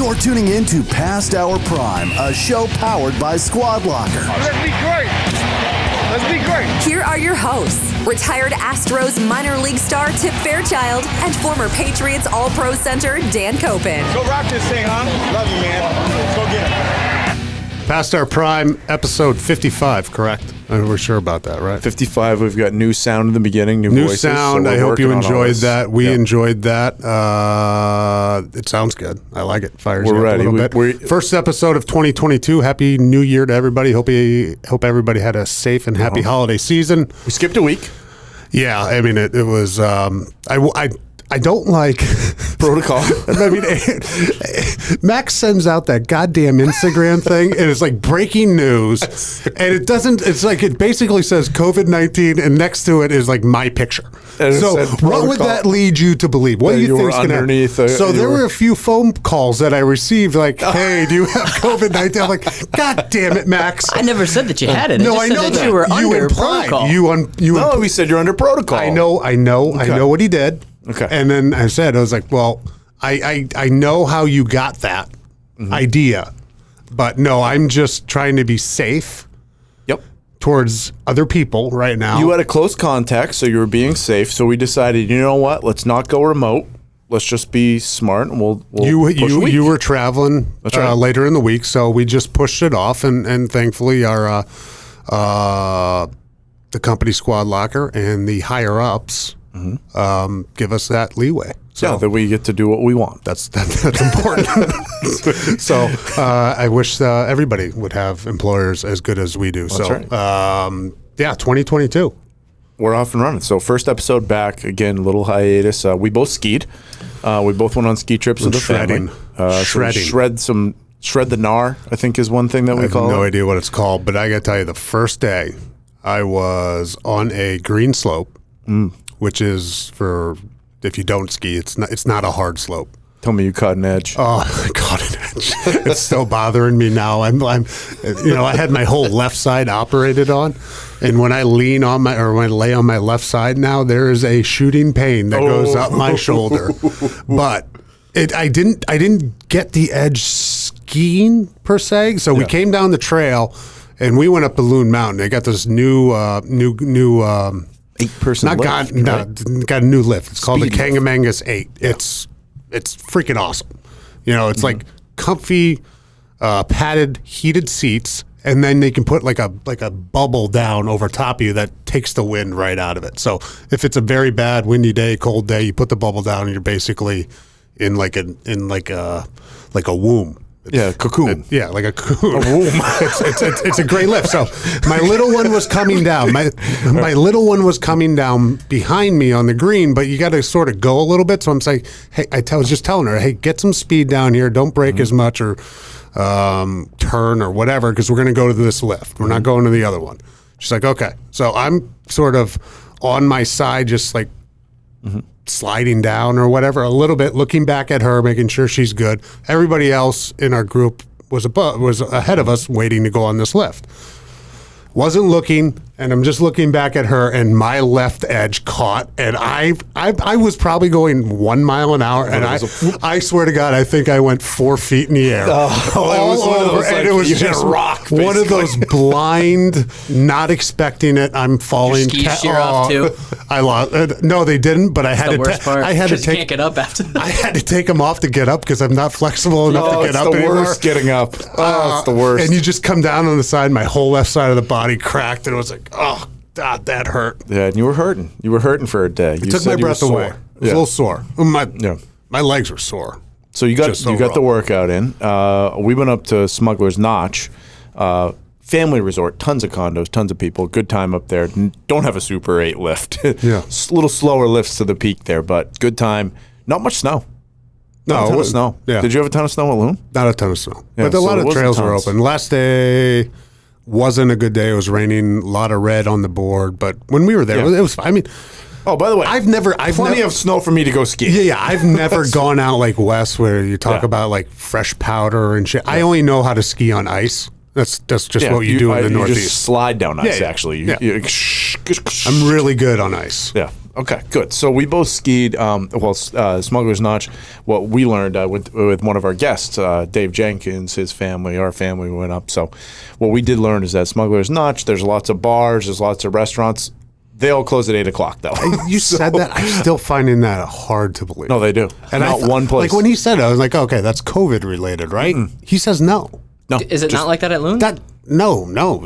You're tuning in to Past Our Prime, a show powered by Squad Locker. Let's be great. Let's be great. Here are your hosts, retired Astros minor league star Tip Fairchild and former Patriots All-Pro center Dan Copen. Go rock this thing, huh? Love you, man. Let's go get it. Past Our Prime, episode 55, correct? We're sure about that, right? 55, we've got new sound in the beginning, new voices. Sound, so I hope you enjoyed that. We Yep. enjoyed that. It sounds good. I like it. Fires We're you up ready. a little bit. First episode of 2022. Happy New Year to everybody. Hope everybody had a safe and happy holiday season. We skipped a week. Yeah, I mean, it was, I don't like Protocol. I mean, Max sends out that goddamn Instagram thing, and it's like breaking news, and it doesn't. It's like it basically says COVID-19, and next to it is like my picture. And so, what would that lead you to believe? What do you think is going to happen? So there were a few phone calls that I received, like, "Hey, do you have COVID-19?" I'm like, "God damn it, Max!" I never said that you had it. No, I I just know said that you were under implied. protocol. We said you're under protocol. I know what he did. Okay. And then I was like, well, I know how you got that idea, but no, I'm just trying to be safe. Yep. Towards other people right now. You had a close contact, so you were being safe. So we decided, you know what? Let's not go remote. Let's just be smart, and we'll you were traveling later in the week, so we just pushed it off, and thankfully our the company Squad Locker and the higher ups. Give us that leeway. So that we get to do what we want. That's important. So I wish everybody would have employers as good as we do. That's right. 2022. We're off and running. So first episode back again, a little hiatus. We both skied. We both went on ski trips with the family. Shredding. So shred the gnar, I think is one thing that we call it. I have no idea what it's called, but I got to tell you, the first day I was on a green slope. Which is for if you don't ski, it's not a hard slope. Tell me you caught an edge. Oh, I caught an edge. It's still bothering me now. I had my whole left side operated on, and when I lay on my left side now, there is a shooting pain that goes up my shoulder. But I didn't get the edge skiing per se. So we came down the trail, and we went up Balloon Mountain. They got this new 8-person lift. Got a new lift. It's called the Kangamangas 8. Yeah. It's freaking awesome. It's like comfy, padded, heated seats, and then they can put like a bubble down over top of you that takes the wind right out of it. So if it's a very bad windy day, cold day, you put the bubble down, and you're basically in like a womb. Cocoon. Like a cocoon. A womb. It's a great lift. So my little one was coming down. My little one was coming down behind me on the green, but you got to sort of go a little bit. So I'm saying, hey, I was just telling her, hey, get some speed down here. Don't brake as much or turn or whatever, because we're going to go to this lift. We're not going to the other one. She's like, okay. So I'm sort of on my side, just like sliding down or whatever a little bit, looking back at her, making sure she's good. Everybody else in our group was ahead of us, waiting to go on this lift. Wasn't looking, and I'm just looking back at her, and my left edge caught, and I was probably going 1 mile an hour, and I swear to God, I think I went 4 feet in the air. It was just rock. Basically. One of those blind, not expecting it. I'm falling. Your skis shear off too. I lost. No, they didn't. But I had to. I had to take. Can't get up after that. I had to take them off to get up because I'm not flexible enough to get up anymore. It's the worst getting up. It's the worst. And you just come down on the side. My whole left side of the body cracked, and it was like, oh God, that hurt. Yeah, and you were hurting. You were hurting for a day. It took my breath away. It was a little sore. My legs were sore. So you got the workout in. We went up to Smuggler's Notch, family resort, tons of condos, tons of people. Good time up there. Don't have a Super 8 lift. Yeah, little slower lifts to the peak there, but good time. Not much snow. Not a ton of snow. Yeah. Did you have a ton of snow at Loon? Not a ton of snow, but a lot of trails were open. Last day wasn't a good day. It was raining, a lot of red on the board. But when we were there, it was. I mean, oh, by the way, I've plenty of snow for me to go ski. Yeah, I've never gone out like Wes where you talk about like fresh powder and shit. Yeah. I only know how to ski on ice. That's just what you do in the Northeast. You just slide down ice. Actually, I'm really good on ice. Yeah. Okay, good. So we both skied, Smuggler's Notch. What we learned with one of our guests, Dave Jenkins, his family, our family went up. So what we did learn is that Smuggler's Notch, there's lots of bars, there's lots of restaurants. They all close at 8 o'clock, though. You said that. I'm still finding that hard to believe. No, they do. And not one place. Like when he said it, I was like, okay, that's COVID related, right? He says no. No, Is it not like that at Loon? No.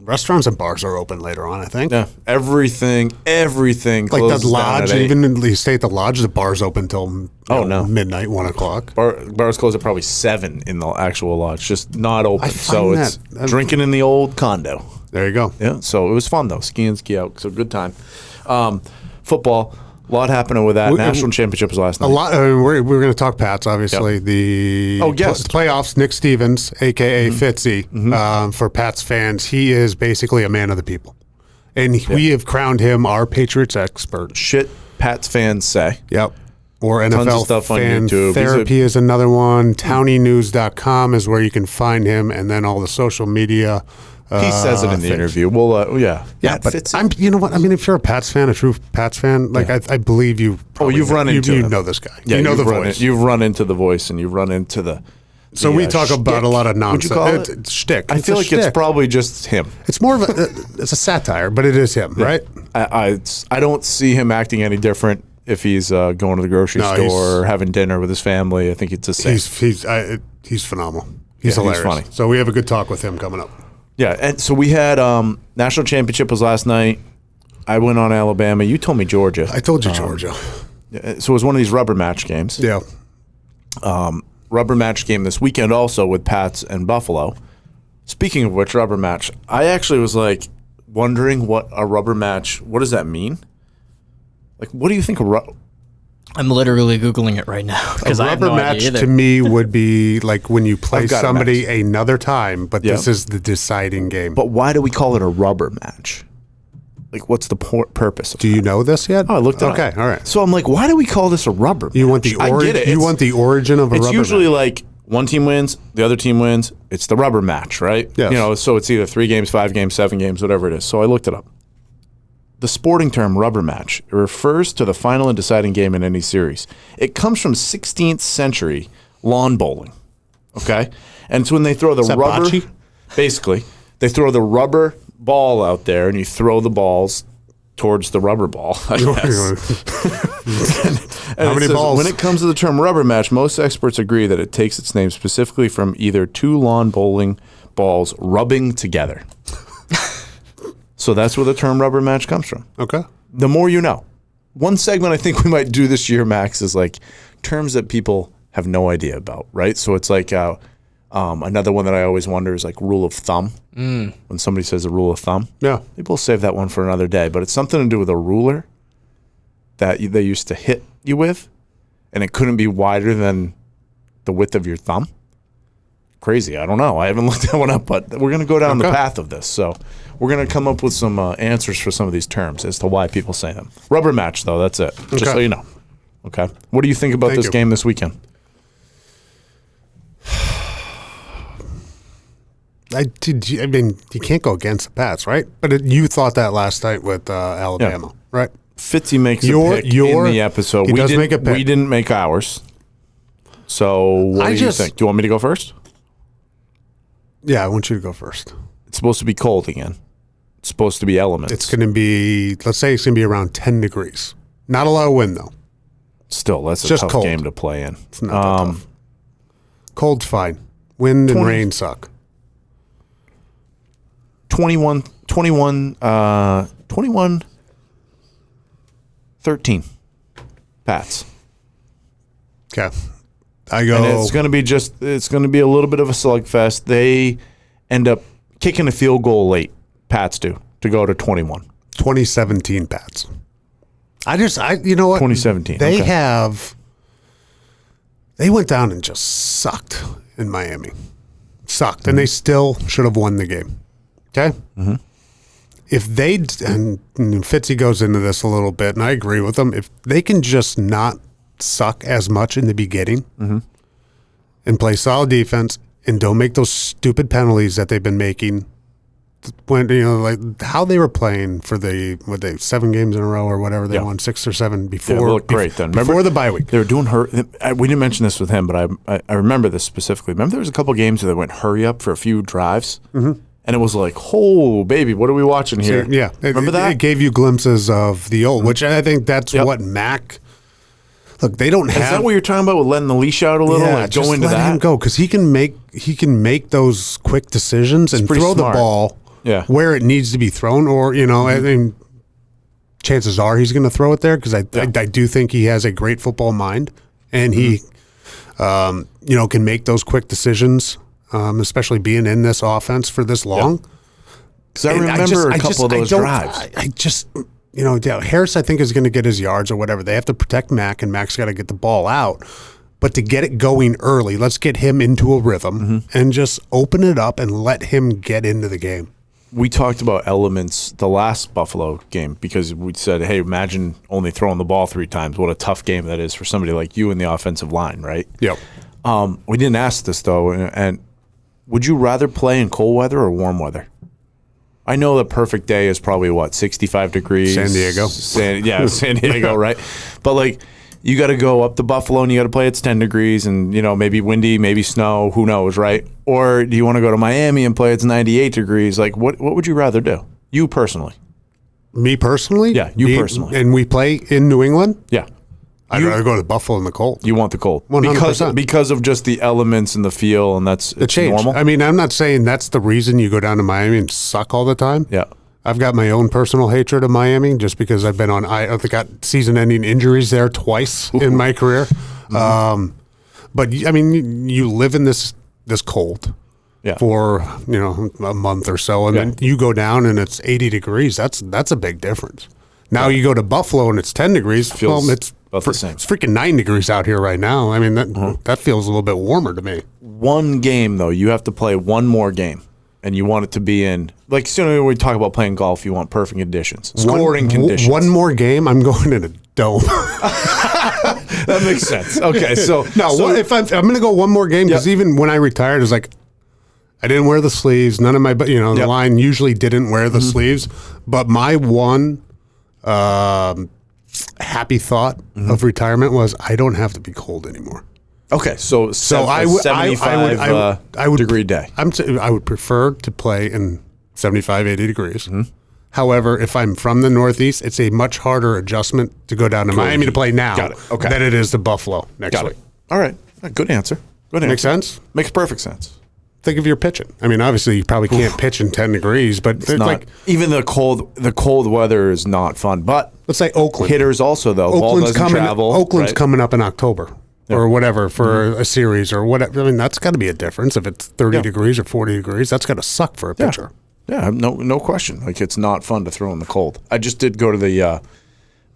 Restaurants and bars are open later on, I think. Yeah, everything Like closes the lodge, down at 8. even you stay at the lodge, the bar's open till midnight, 1 o'clock. Bars close at probably 7 in the actual lodge, just not open. I So find it's that- drinking in the old condo. There you go. Yeah, so it was fun though, ski out. So good time. Football, a lot happening with that. National championship was last night. A lot. We're going to talk Pats, obviously. Yep. The playoffs. Nick Stevens, aka Fitzy, for Pats fans, he is basically a man of the people, and we have crowned him our Patriots expert. Shit, Pats fans say. Yep. Or Tons of NFL stuff on fan YouTube. therapy is another one. TowneyNews.com is where you can find him, and then all the social media. He says it in the interview. Well, yeah, Yeah, but you know what? I mean, if you're a Pats fan, a true Pats fan, like I believe you. You've run into you him. know this guy. Yeah, you know the you've run voice. You've run into the voice, and you've run into the. So we talk about shtick. a lot of nonsense. Would you call it? It's shtick. I feel like it's probably just him. It's more of a it's a satire, but it is him, right? I don't see him acting any different if he's going to the grocery store or having dinner with his family. I think it's the same. He's phenomenal. He's He's hilarious. funny. So we have a good talk with him coming up. Yeah, and so we had national championship was last night. I went on Alabama. You told me Georgia. I told you Georgia. So it was one of these rubber match games. Yeah. Rubber match game this weekend also with Pats and Buffalo. Speaking of which, rubber match, I actually was like wondering what a rubber match, what does that mean? Like, what do you think I'm literally Googling it right now because I have rubber no match idea either. to me would be like when you play I've got a somebody match. another time, but Yeah. this is the deciding game. But why do we call it a rubber match? Like, what's the purpose of Do you know this yet? Oh, I looked it up. Okay, all right. So I'm like, why do we call this a rubber match? You want the I get origin? it. You want the origin of a It's rubber usually match. like one team wins, the other team wins. It's the rubber match, right? Yes. You know, so it's either 3 games, 5 games, 7 games, whatever it is. So I looked it up. The sporting term rubber match refers to the final and deciding game in any series. It comes from 16th century lawn bowling. Okay? And it's when they throw the that rubber. bocce? Basically, they throw the rubber ball out there and you throw the balls towards the rubber ball, I guess. And How it many says, balls? when it comes to the term rubber match, most experts agree that it takes its name specifically from either 2 lawn bowling balls rubbing together. So that's where the term rubber match comes from. Okay. The more you know. One segment I think we might do this year, Max, is like terms that people have no idea about, right? So it's like another one that I always wonder is like rule of thumb. When somebody says a rule of thumb. Yeah. Maybe we'll save that one for another day, but it's something to do with a ruler that they used to hit you with, and it couldn't be wider than the width of your thumb. Crazy. I don't know. I haven't looked that one up, but we're going to go down the path of this. So we're going to come up with some answers for some of these terms as to why people say them. Rubber match, though. That's it. Just so you know. Okay. What do you think about this game this weekend? I mean, you can't go against the Pats, right? But you thought that last night with Alabama, right? Fitzy makes a pick in the episode. He does make a pick. We didn't make ours. So what do you think? Do you want me to go first? Yeah, I want you to go first. It's supposed to be cold again. It's supposed to be elements. It's going to be, let's say it's going to be around 10 degrees. Not a lot of wind, though. Still, that's a just tough cold. game to play in. It's not that tough. Cold's fine. Wind and rain suck. 21, 13. Pats. Okay. I go. And it's going to be a little bit of a slugfest. They end up kicking a field goal late. Pats do, to go to 21. 2017 Pats. You know what? 2017. They okay. They went down and just sucked in Miami. Sucked. And they still should have won the game. Okay? Mm-hmm. If they, and Fitzy goes into this a little bit, and I agree with him, if they can just not suck as much in the beginning and play solid defense and don't make those stupid penalties that they've been making when like how they were playing for the 7 games in a row or whatever they won 6 or 7 before. Yeah, looked great then. Before the bye week. They were doing we didn't mention this with him, but I remember this specifically. Remember there was a couple games where they went hurry up for a few drives, and it was like, oh baby, what are we watching here? So, yeah, remember that? It gave you glimpses of the old, which I think that's what Mac. Look, they don't have. Is that what you're talking about with letting the leash out a little? Yeah, and just go into let that? him go because he can make those quick decisions and pretty throw smart. the ball where it needs to be thrown. Or I mean, chances are he's going to throw it there because I do think he has a great football mind and he, can make those quick decisions, especially being in this offense for this long. Because I remember a couple of those drives. I just. Harris, I think, is going to get his yards or whatever. They have to protect Mac, and Mac's got to get the ball out. But to get it going early, let's get him into a rhythm and just open it up and let him get into the game. We talked about elements the last Buffalo game because we said, hey, imagine only throwing the ball 3 times. What a tough game that is for somebody like you in the offensive line, right? Yep. We didn't ask this, though. And would you rather play in cold weather or warm weather? I know the perfect day is probably, 65 degrees? San Diego. San Diego, right? But, like, you got to go up to Buffalo and you got to play it's 10 degrees and, maybe windy, maybe snow, who knows, right? Or do you want to go to Miami and play it's 98 degrees? Like, what would you rather do? You personally. Me personally? Yeah, you personally. And we play in New England? Yeah. I'd rather go to Buffalo in the cold. You want the cold. 100%. Because of just the elements and the feel, and that's the change. Normal. I mean, I'm not saying that's the reason you go down to Miami and suck all the time. Yeah. I've got my own personal hatred of Miami just because I've been I've got season-ending injuries there twice in my career. But, I mean, you live in this cold for, a month or so, and then you go down and it's 80 degrees. That's a big difference. Now you go to Buffalo and it's 10 degrees. It's about the same. It's freaking 9 degrees out here right now. I mean, that feels a little bit warmer to me. One game, though, you have to play one more game, and you want it to be in, like, when we talk about playing golf, you want perfect conditions, scoring conditions. One more game, I'm going in a dome. That makes sense. Okay, if I'm going to go one more game, because even when I retired, it was like, I didn't wear the sleeves. None of my, the line usually didn't wear the sleeves. But my one happy thought of retirement was I don't have to be cold anymore. Okay, so I would 75 degree day. I would prefer to play in 75, 80 degrees. However, if I'm from the Northeast, it's a much harder adjustment to go down to Miami to play now than it is to Buffalo next week. All right, good answer. Make sense? Makes perfect sense. Think of your pitching. I mean, obviously, you probably can't pitch in 10 degrees, but it's not, even the cold weather is not fun. But let's say Oakland. Hitters also, though. Oakland's coming up in October or whatever for a series or whatever. I mean, that's got to be a difference. If it's 30 degrees or 40 degrees, that's got to suck for a pitcher. Yeah, no question. Like, it's not fun to throw in the cold. I just did go to the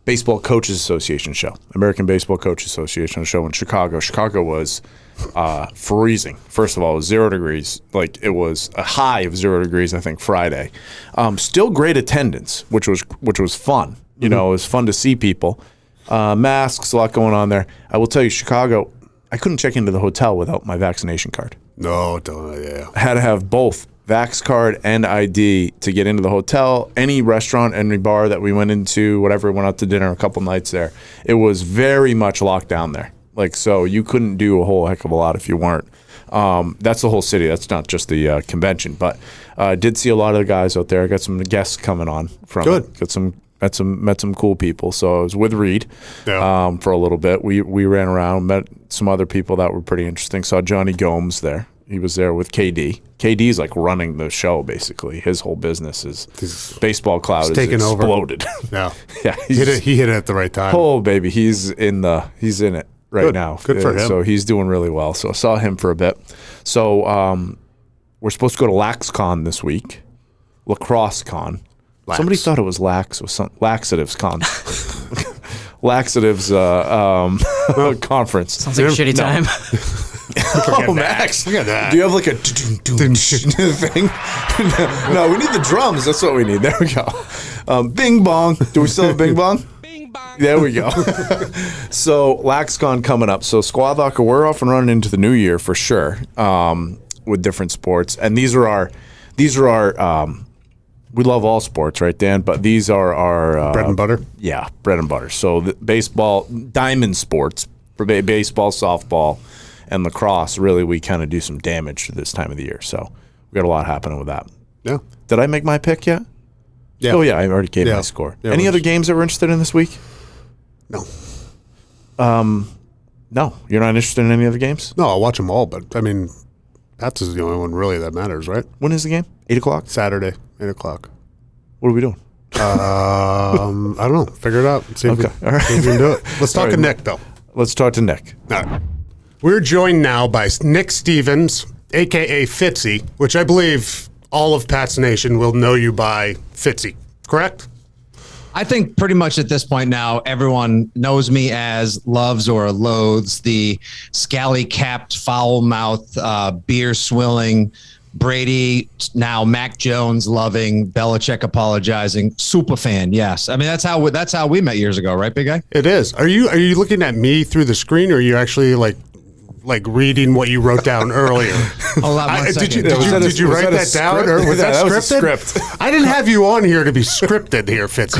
Baseball Coaches Association show, American Baseball Coaches Association show in Chicago. Chicago was freezing. First of all, it was 0 degrees. Like, it was a high of 0 degrees, I think, Friday. Still great attendance, which was fun. It was fun to see people. Masks, a lot going on there. I will tell you, Chicago, I couldn't check into the hotel without my vaccination card. No, I had to have both Vax card and ID to get into the hotel, any restaurant, any bar that we went into, whatever, went out to dinner a couple nights there. It was very much locked down there. Like, so you couldn't do a whole heck of a lot if you weren't. That's the whole city. That's not just the convention. But I did see a lot of the guys out there. I got some guests coming on from it. Met some cool people. So I was with Reed for a little bit. We ran around, met some other people that were pretty interesting. Saw Johnny Gomes there. He was there with KD. KD's like running the show, basically. His whole business is baseball cloud is exploded. Yeah. He hit it at the right time. Oh, baby. He's in it right now. Good for him. So he's doing really well. So I saw him for a bit. So we're supposed to go to LaxCon this week. Lacrosse Con. Somebody thought it was Lax or something. Laxatives Con. Laxatives conference. Sounds like a shitty time. Oh, Max. Look at that. Do you have like a thing? No, we need the drums. That's what we need. There we go. Bing bong. Do we still have bing bong? Bing bong. There we go. So, LaxCon coming up. So, Squad Locker, we're off and running into the new year for sure with different sports. And these are our we love all sports, right, Dan? But these are our Bread and butter. Yeah, bread and butter. So the baseball, diamond sports, for baseball, softball, and lacrosse. Really, we kind of do some damage to this time of the year. So we got a lot happening with that. Yeah. Did I make my pick yet? Yeah. Oh yeah, I already gave my score. Yeah, Any other games that we're interested in this week? No. No, you're not interested in any other games. No, I'll watch them all, but I mean, Pats is the only one really that matters, right? When is the game? 8 o'clock. Saturday, 8 o'clock. What are we doing? I don't know. Figure it out. See if Okay. we, All right. see if we can do it. Let's talk All to right. Nick, though. Let's talk to Nick. All right. We're joined now by Nick Stevens, a.k.a. Fitzy, which I believe all of Pat's Nation will know you by Fitzy, correct? I think pretty much at this point now, everyone knows me as, loves or loathes the scally-capped, foul-mouthed, beer-swilling, Brady, now Mac Jones loving, Belichick apologizing, super fan. Yes, I mean that's how we met years ago, right, big guy? It is. Are you looking at me through the screen, or are you actually like reading what you wrote down earlier? Hold on one second. Did you write that down, or was that was a scripted? script. I didn't have you on here to be scripted here, Fitzy.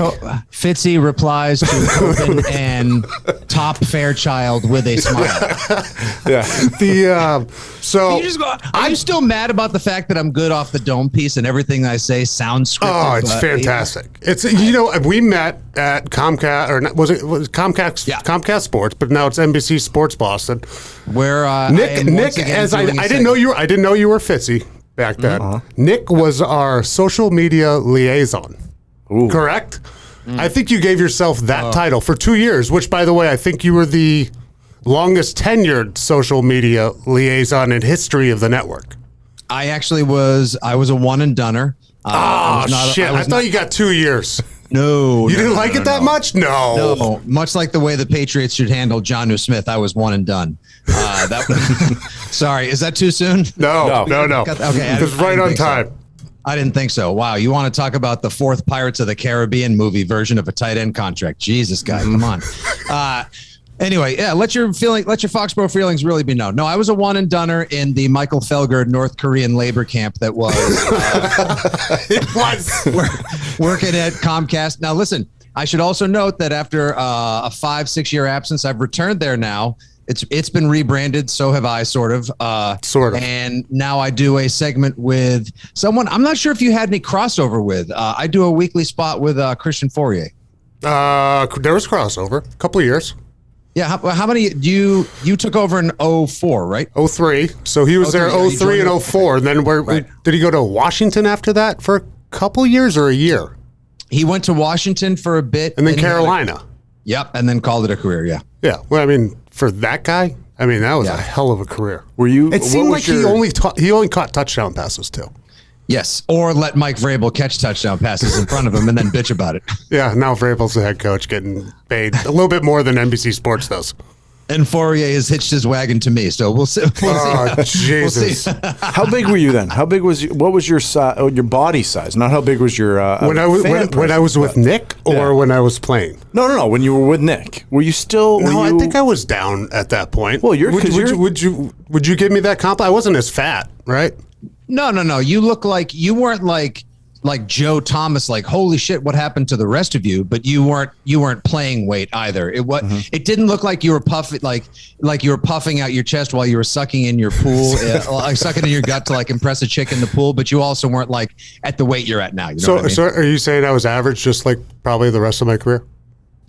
Fitzy replies to open and top Fairchild with a smile. Yeah. So You just go, are you still mad about the fact that I'm good off the dome piece and everything I say sounds scripted? Oh, it's fantastic. It's we met at Comcast, or was it Comcast? Yeah. Comcast Sports, but now it's NBC Sports Boston. Where Nick, as I didn't know you were Fitzy back then. Nick was our social media liaison. Ooh. Correct? I think you gave yourself that title for 2 years, which, by the way, I think you were the longest tenured social media liaison in history of the network. I actually was. I was a one and doneer. Oh, shit. I thought you got 2 years. No. You didn't like it that much? No. No, much like the way the Patriots should handle Jonnu Smith, I was one and done. Sorry, is that too soon? No. Okay, It was right on time. I didn't think so. Wow, you want to talk about the fourth Pirates of the Caribbean movie version of a tight end contract? Jesus, guy, come on. Anyway, yeah, let your Foxborough feelings really be known. No, I was a one and doneer in the Michael Felgerd North Korean labor camp that was working at Comcast. Now, listen, I should also note that after a 5-6 year absence, I've returned there now. It's been rebranded, so have I, sort of. And now I do a segment with someone I'm not sure if you had any crossover with. I do a weekly spot with Christian Fourier. There was crossover, a couple of years. Yeah, how many you took over in 04, right? 03. So he was there 03 and 04. And then did he go to Washington after that for a couple years or a year? He went to Washington for a bit. And then Carolina. Yep, and then called it a career, yeah. Yeah. Well, I mean, for that guy, I mean, that was a hell of a career. It seemed like he only caught touchdown passes too. Yes, or let Mike Vrabel catch touchdown passes in front of him and then bitch about it. Yeah, now Vrabel's the head coach getting paid a little bit more than NBC Sports does. And Fourier has hitched his wagon to me, so we'll see. Jesus. We'll see. How big were you then? How big was what was your size? Your body size? Not how big was your when I was with Nick or when I was playing? No. When you were with Nick, were you still? No, I think I was down at that point. Well, would you give me that compliment? I wasn't as fat, right? No. You look like you weren't like Joe Thomas, like holy shit, what happened to the rest of you? But you weren't playing weight either. It didn't look like you were puffing like you were puffing out your chest while you were sucking in your pool, sucking in your gut to like impress a chick in the pool. But you also weren't like at the weight you're at now. You know what I mean? So are you saying I was average, just like probably the rest of my career?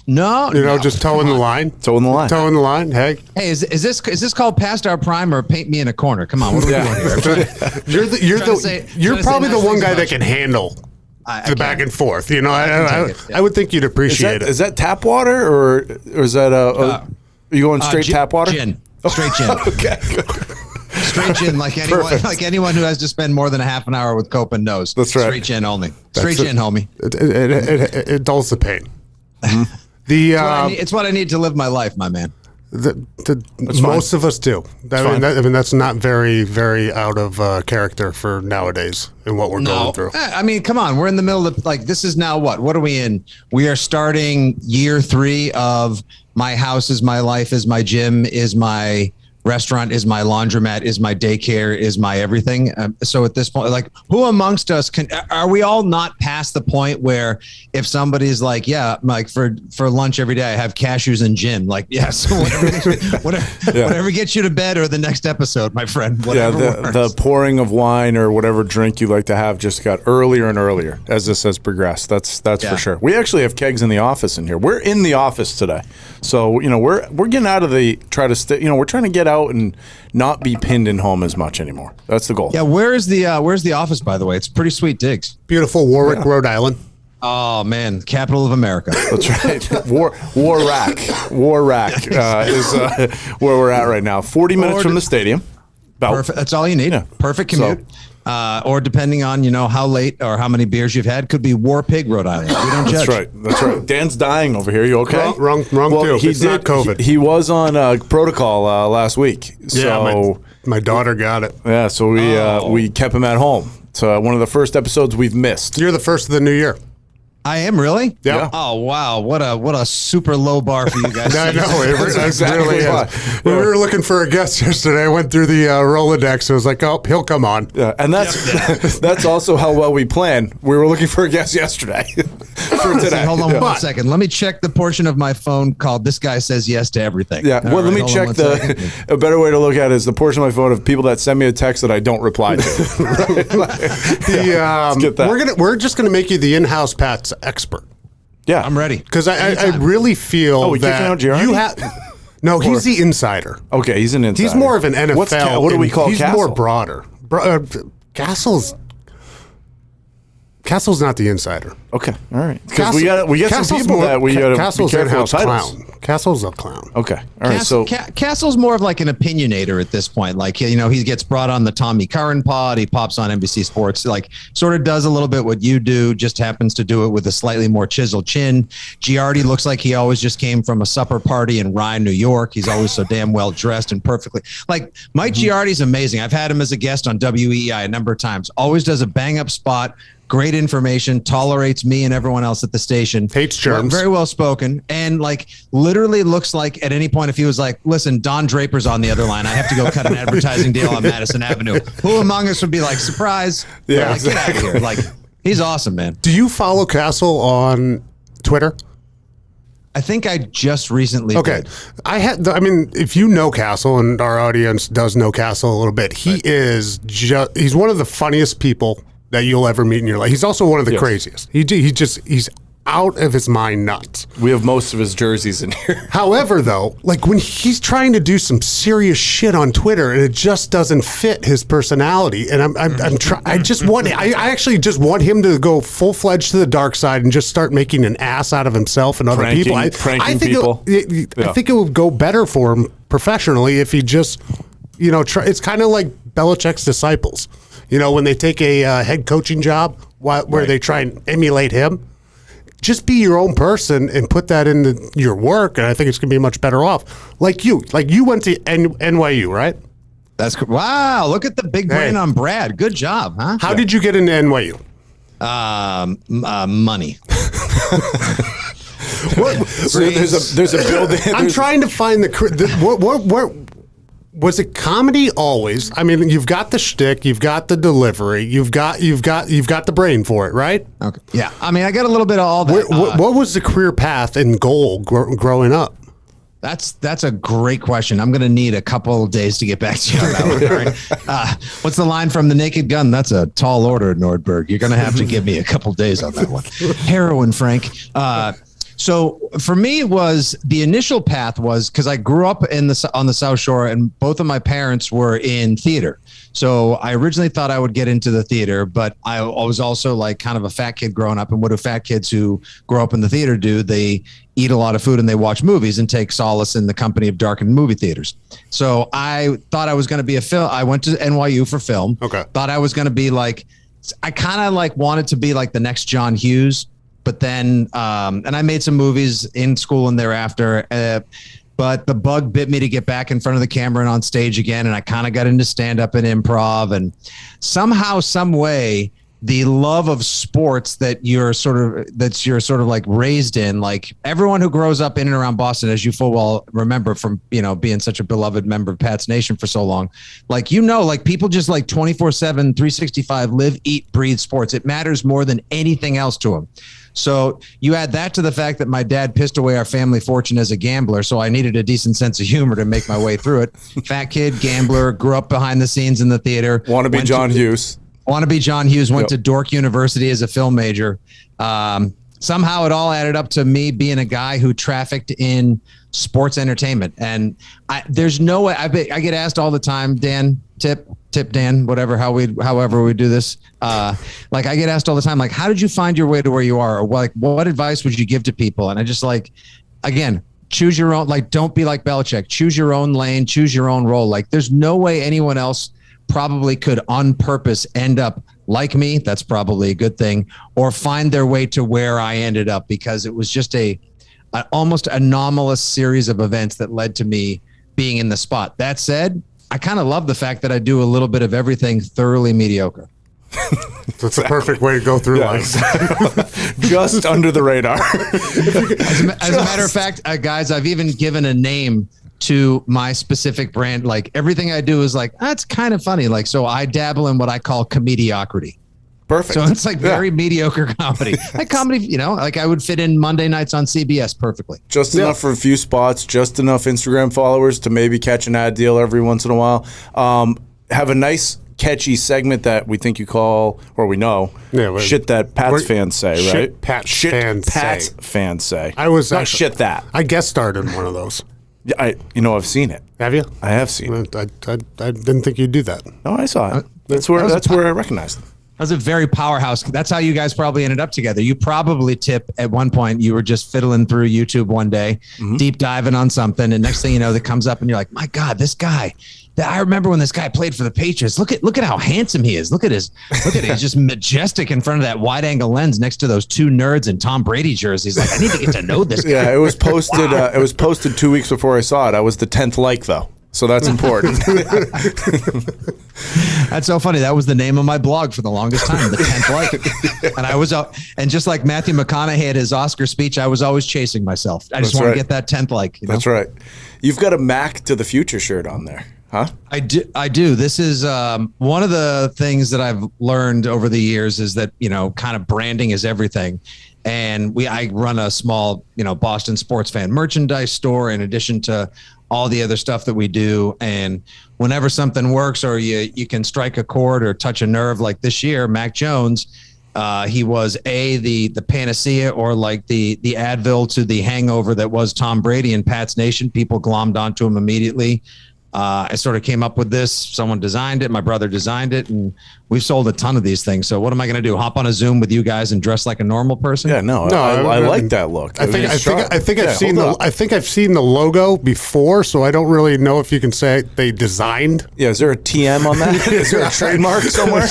No, just toeing the line. Toeing the line. Toeing the line. Hey, is this called past our prime or paint me in a corner? Come on, what are we doing here? You're probably the one guy that can handle the back and forth. You know, I would think you'd appreciate it. Is that tap water or is that are you going straight tap water? Gin. Straight gin. Okay. Straight gin, like anyone who has to spend more than a half an hour with Copen knows. That's right. Straight gin only. Straight gin, homie. It dulls the pain. Mm-hmm. It's what I need to live my life, my man. Most of us do. I mean, that's not very, very out of character for nowadays and what we're going through. I mean, come on. We're in the middle of this is now what? What are we in? We are starting year 3 of my house is my life is my gym is my restaurant, is my laundromat, is my daycare, is my everything. So at this point, like, who amongst us are we all not past the point where if somebody's like, yeah, like for lunch every day, I have cashews and gin, like, yes, whatever gets you to bed or the next episode, my friend, whatever the pouring of wine or whatever drink you like to have just got earlier and earlier as this has progressed. That's for sure. We actually have kegs in the office in here. We're in the office today. So, we're getting out of we're trying to get out and not be pinned in home as much anymore. That's the goal. Yeah, where's the office, by the way? It's pretty sweet digs. Beautiful Warwick, Rhode Island. Oh man, capital of America. That's right. War Rack is where we're at right now. 40 minutes from the stadium. Perfect. That's all you need. Yeah. Perfect commute. Or depending on how late or how many beers you've had, could be War Pig, Rhode Island. We don't judge. That's right. Dan's dying over here. You okay? Wrong too. It's not COVID. He was on protocol last week. So my daughter got it. Yeah. So we kept him at home. So one of the first episodes we've missed. You're the first of the new year. I am, really? Yeah. Oh wow, what a super low bar for you guys. I know it exactly really is. When we were looking for a guest yesterday, I went through the Rolodex. It was like, oh, he'll come on. Yeah, and that's also how well we plan. We were looking for a guest yesterday for today. Hold on one second. Let me check the portion of my phone called "This guy says yes to everything." Yeah. Well, let me check a better way to look at it is the portion of my phone of people that send me a text that I don't reply to. We're just gonna make you the in-house Pats expert. Yeah, I'm ready. Because I really feel that you have. No, he's the insider. Okay, he's an insider. He's more of an NFL. What do we call He's Castle? more broader. Castle's not the insider. Okay, all right. Because we got some people that we got to Castle's be careful in-house with titles. clown. Castle's a clown. Okay, all right. So Castle's more of like an opinionator at this point. Like, he gets brought on the Tommy Curran pod. He pops on NBC Sports. Like, sort of does a little bit what you do. Just happens to do it with a slightly more chiseled chin. Giardi looks like he always just came from a supper party in Ryan, New York. He's always so damn well dressed and perfectly. Like, Mike Giardi's amazing. I've had him as a guest on WEI a number of times. Always does a bang up spot. Great information, tolerates me and everyone else at the station. Hates germs. Very well spoken. And like literally looks like at any point, if he was like, listen, Don Draper's on the other line, I have to go cut an advertising deal on Madison Avenue. Who among us would be like, surprise? Yeah, like, get out of here. Like, he's awesome, man. Do you follow Castle on Twitter? I think I just recently did. If you know Castle, and our audience does know Castle a little bit, he's one of the funniest people that you'll ever meet in your life. He's also one of the craziest. He's out of his mind nuts. We have most of his jerseys in here. However, though, like when he's trying to do some serious shit on Twitter and it just doesn't fit his personality, and I actually just want him to go full-fledged to the dark side and just start making an ass out of himself and other people. I think people. I think it would go better for him professionally if he just, it's kind of like Belichick's disciples. When they take a head coaching job where they try and emulate him, just be your own person and put that into your work, and I think it's going to be much better off. Like you went to NYU, right? That's cool. Wow, look at the big brain on Brad. Good job, huh? How did you get into NYU? Money. So there's a building. I'm trying to find what was it comedy always? I mean, you've got the shtick, you've got the delivery, you've got the brain for it, right? Okay. Yeah. I mean, I got a little bit of all that. What was the career path and goal growing up? That's a great question. I'm going to need a couple of days to get back to you on that one. All right. What's the line from The Naked Gun? That's a tall order, Nordberg. You're going to have to give me a couple of days on that one. Heroin, Frank. So for me, the initial path was because I grew up on the South Shore, and both of my parents were in theater. So I originally thought I would get into the theater, but I was also like kind of a fat kid growing up. And what do fat kids who grow up in the theater do? They eat a lot of food and they watch movies and take solace in the company of darkened movie theaters. So I thought I was going to be I went to NYU for film. Okay. Thought I was going to be I kind of wanted to be like the next John Hughes. But then, and I made some movies in school and thereafter, but the bug bit me to get back in front of the camera and on stage again. And I kind of got into stand up and improv, and somehow, some way, the love of sports that you're sort of like raised in. Like everyone who grows up in and around Boston, as you full well remember from, being such a beloved member of Pat's Nation for so long, like, like people just like 24/7, 365 live, eat, breathe sports. It matters more than anything else to them. So you add that to the fact that my dad pissed away our family fortune as a gambler. So I needed a decent sense of humor to make my way through it. Fat kid, gambler, grew up behind the scenes in the theater. Wannabe John Hughes. Went to Dork University as a film major. Somehow it all added up to me being a guy who trafficked in sports entertainment. And there's no way I get asked all the time, Dan, tip Dan, however we do this. Like I get asked all the time, like, how did you find your way to where you are? Or like, what advice would you give to people? And I just again, choose your own, like, don't be like Belichick, choose your own lane, choose your own role. Like there's no way anyone else probably could on purpose end up like me. That's probably a good thing, or find their way to where I ended up, because it was just an almost anomalous series of events that led to me being in the spot. That said, I kind of love the fact that I do a little bit of everything thoroughly mediocre. That's a perfect way to go through life. Just under the radar. As a matter of fact, guys, I've even given a name to my specific brand. Like everything I do is like, that's kind of funny. Like, so I dabble in what I call comediocrity. Perfect. So it's like very mediocre comedy. Like comedy, like I would fit in Monday nights on CBS perfectly. Just enough for a few spots, just enough Instagram followers to maybe catch an ad deal every once in a while. Have a nice catchy segment that we think you call, or we know, shit that Pats fans say, shit right? Pats fans say. I was not shit that. I guest starred in one of those. Yeah, I've seen it. Have you? I have seen it. I didn't think you'd do that. No, I saw it. That's where I recognized it. That was a very powerhouse. That's how you guys probably ended up together. You probably, Tip, at one point, you were just fiddling through YouTube one day, deep diving on something, and next thing you know, that comes up, and you're like, "My God, this guy! I remember when this guy played for the Patriots. Look at how handsome he is. Look at he's just majestic in front of that wide angle lens next to those two nerds in Tom Brady jerseys. Like, I need to get to know this guy." Yeah, it was posted. It was posted 2 weeks before I saw it. I was the 10th like though. So that's important. That's so funny. That was the name of my blog for the longest time, the 10th like. And I was and just like Matthew McConaughey at his Oscar speech, I was always chasing myself. I just want to get that 10th like. That's right. You've got a Mac to the Future shirt on there, huh? I do. This is one of the things that I've learned over the years is that, kind of branding is everything. And I run a small, Boston sports fan merchandise store in addition to all the other stuff that we do. And whenever something works or you can strike a chord or touch a nerve, like this year, Mac Jones, he was the panacea, or like the Advil to the hangover that was Tom Brady and Pat's Nation. People glommed onto him immediately. I sort of came up with this. Someone designed it. My brother designed it, and we've sold a ton of these things. So what am I going to do? Hop on a Zoom with you guys and dress like a normal person? Yeah, no, I like that look. I think I've seen the logo before, so I don't really know if you can say they designed. Yeah, is there a TM on that? Is there a trademark somewhere?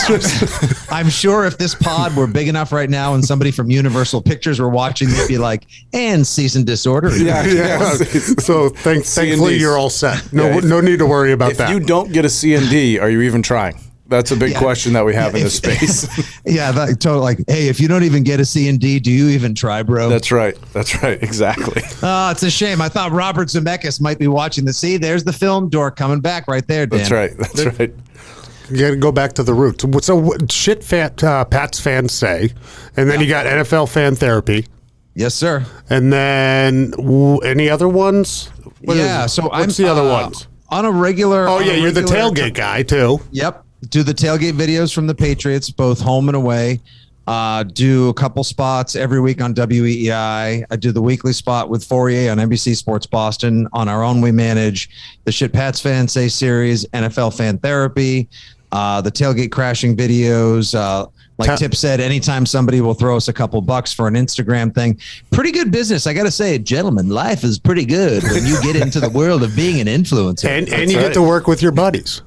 I'm sure if this pod were big enough right now and somebody from Universal Pictures were watching, they'd be like, and cease and disorder. Yeah. So thankfully you're all set. No need to worry about that. If you don't get a C&D, are you even trying? That's a big question that we have in this space. Totally. Like, hey, if you don't even get a C&D, do you even try, bro? That's right. Exactly. Oh, it's a shame. I thought Robert Zemeckis might be watching the sea. There's the film door coming back right there, Dan. That's right. You got to go back to the roots. So what shit Pats fans say, and then you got NFL fan therapy. Yes, sir. And then any other ones? What's the other ones? On a regular. Oh, yeah, you're the tailgate guy, too. Yep. Do the tailgate videos from the Patriots, both home and away. Do a couple spots every week on WEEI. I do the weekly spot with Fourier on NBC Sports Boston. On our own, we manage the Shit Pats Fans Say series, NFL Fan Therapy, the tailgate crashing videos. Like Tip said, anytime somebody will throw us a couple bucks for an Instagram thing, pretty good business. I got to say, gentlemen, life is pretty good when you get into the world of being an influencer. And you get to work with your buddies.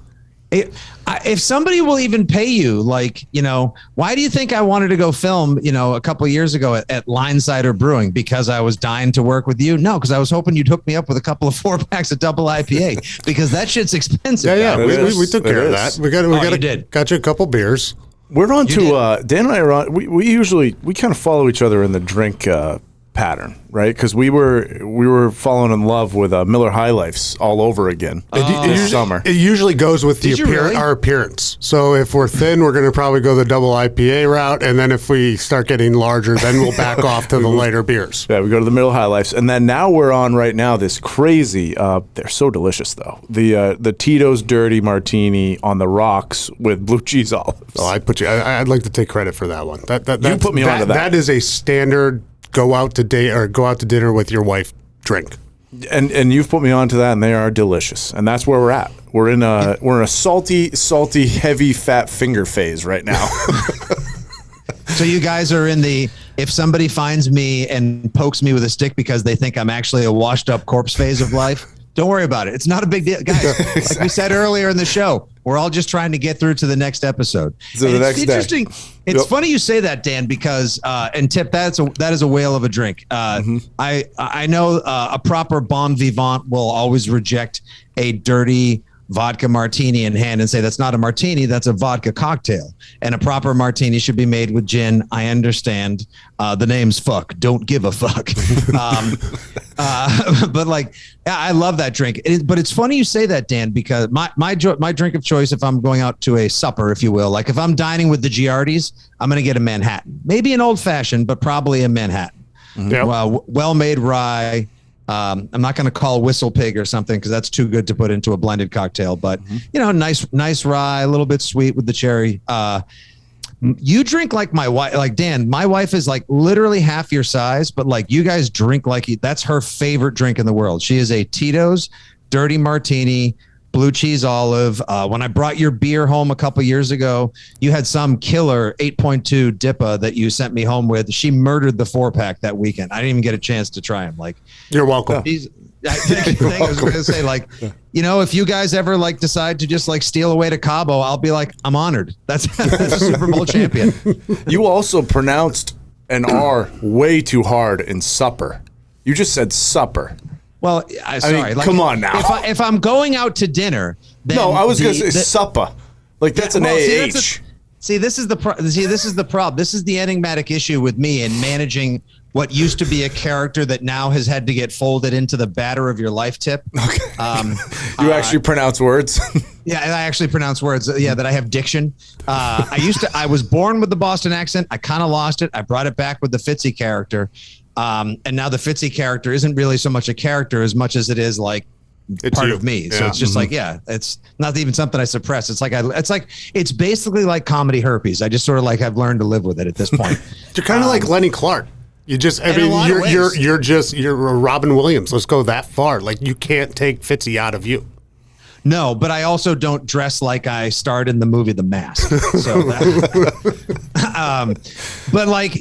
If somebody will even pay you, like, why do you think I wanted to go film, a couple of years ago at Linesider Brewing? Because I was dying to work with you? No, because I was hoping you'd hook me up with a couple of 4-packs of double IPA because that shit's expensive. Yeah. We took care of that. We got you a couple beers. We're on to Dan and I are on. We kind of follow each other in the drink pattern, right? Because we were falling in love with Miller High Lifes all over again this summer. It usually goes with our appearance. So if we're thin, we're going to probably go the double IPA route, and then if we start getting larger, then we'll back off to the lighter beers. Yeah, we go to the Miller High Lifes, and then now we're on right now this crazy. They're so delicious though. The Tito's Dirty Martini on the rocks with blue cheese olives. Oh, I'd like to take credit for that one. You put me onto that. That is a standard. Go out to dinner with your wife drink. And you've put me onto that, and they are delicious. And that's where we're at. We're in a salty, heavy, fat finger phase right now. So you guys are in the, if somebody finds me and pokes me with a stick because they think I'm actually a washed up corpse phase of life, don't worry about it. It's not a big deal. Guys, exactly. Like we said earlier in the show, we're all just trying to get through to the next episode. So the next interesting. It's funny you say that, Dan, because and Tip, that is a whale of a drink. I know a proper bon vivant will always reject a dirty vodka martini in hand and say that's not a martini, that's a vodka cocktail. And a proper martini should be made with gin. I understand. The name's fuck. Don't give a fuck. But like, yeah, I love that drink. But it's funny you say that, Dan, because my drink of choice, if I'm going out to a supper, if you will, like if I'm dining with the Giardis, I'm going to get a Manhattan, maybe an old fashioned, but probably a Manhattan. Yep. Well-made rye. I'm not going to call Whistle Pig or something because that's too good to put into a blended cocktail. But nice rye, a little bit sweet with the cherry. You drink like my wife, like Dan. My wife is like literally half your size, but like you guys drink like that's her favorite drink in the world. She is a Tito's Dirty Martini, blue cheese olive. When I brought your beer home a couple years ago, you had some killer 8.2 Dippa that you sent me home with. She murdered the 4-pack that weekend. I didn't even get a chance to try them. Like, you're welcome. I was going to say, like, if you guys ever like decide to just like steal away to Cabo, I'll be like, I'm honored. That's a Super Bowl champion. You also pronounced an R way too hard in supper. You just said supper. Well, sorry. Like, come on now. If I'm going out to dinner, then no, I was going to say supper. Like that's an AH. See, this is the problem. This is the enigmatic issue with me in managing what used to be a character that now has had to get folded into the batter of your life, Tip. Okay. You actually pronounce words? Yeah, I actually pronounce words. Yeah, that I have diction. I was born with the Boston accent. I kind of lost it. I brought it back with the Fitzy character. And now the Fitzy character isn't really so much a character as much as it is like part of me. So it's just like, it's not even something I suppress. It's basically like comedy herpes. I just sort of like have learned to live with it at this point. You're kind of like Lenny Clark. You just, you're Robin Williams. Let's go that far. Like you can't take Fitzy out of you. No, but I also don't dress like I starred in the movie The Mask. So, but like,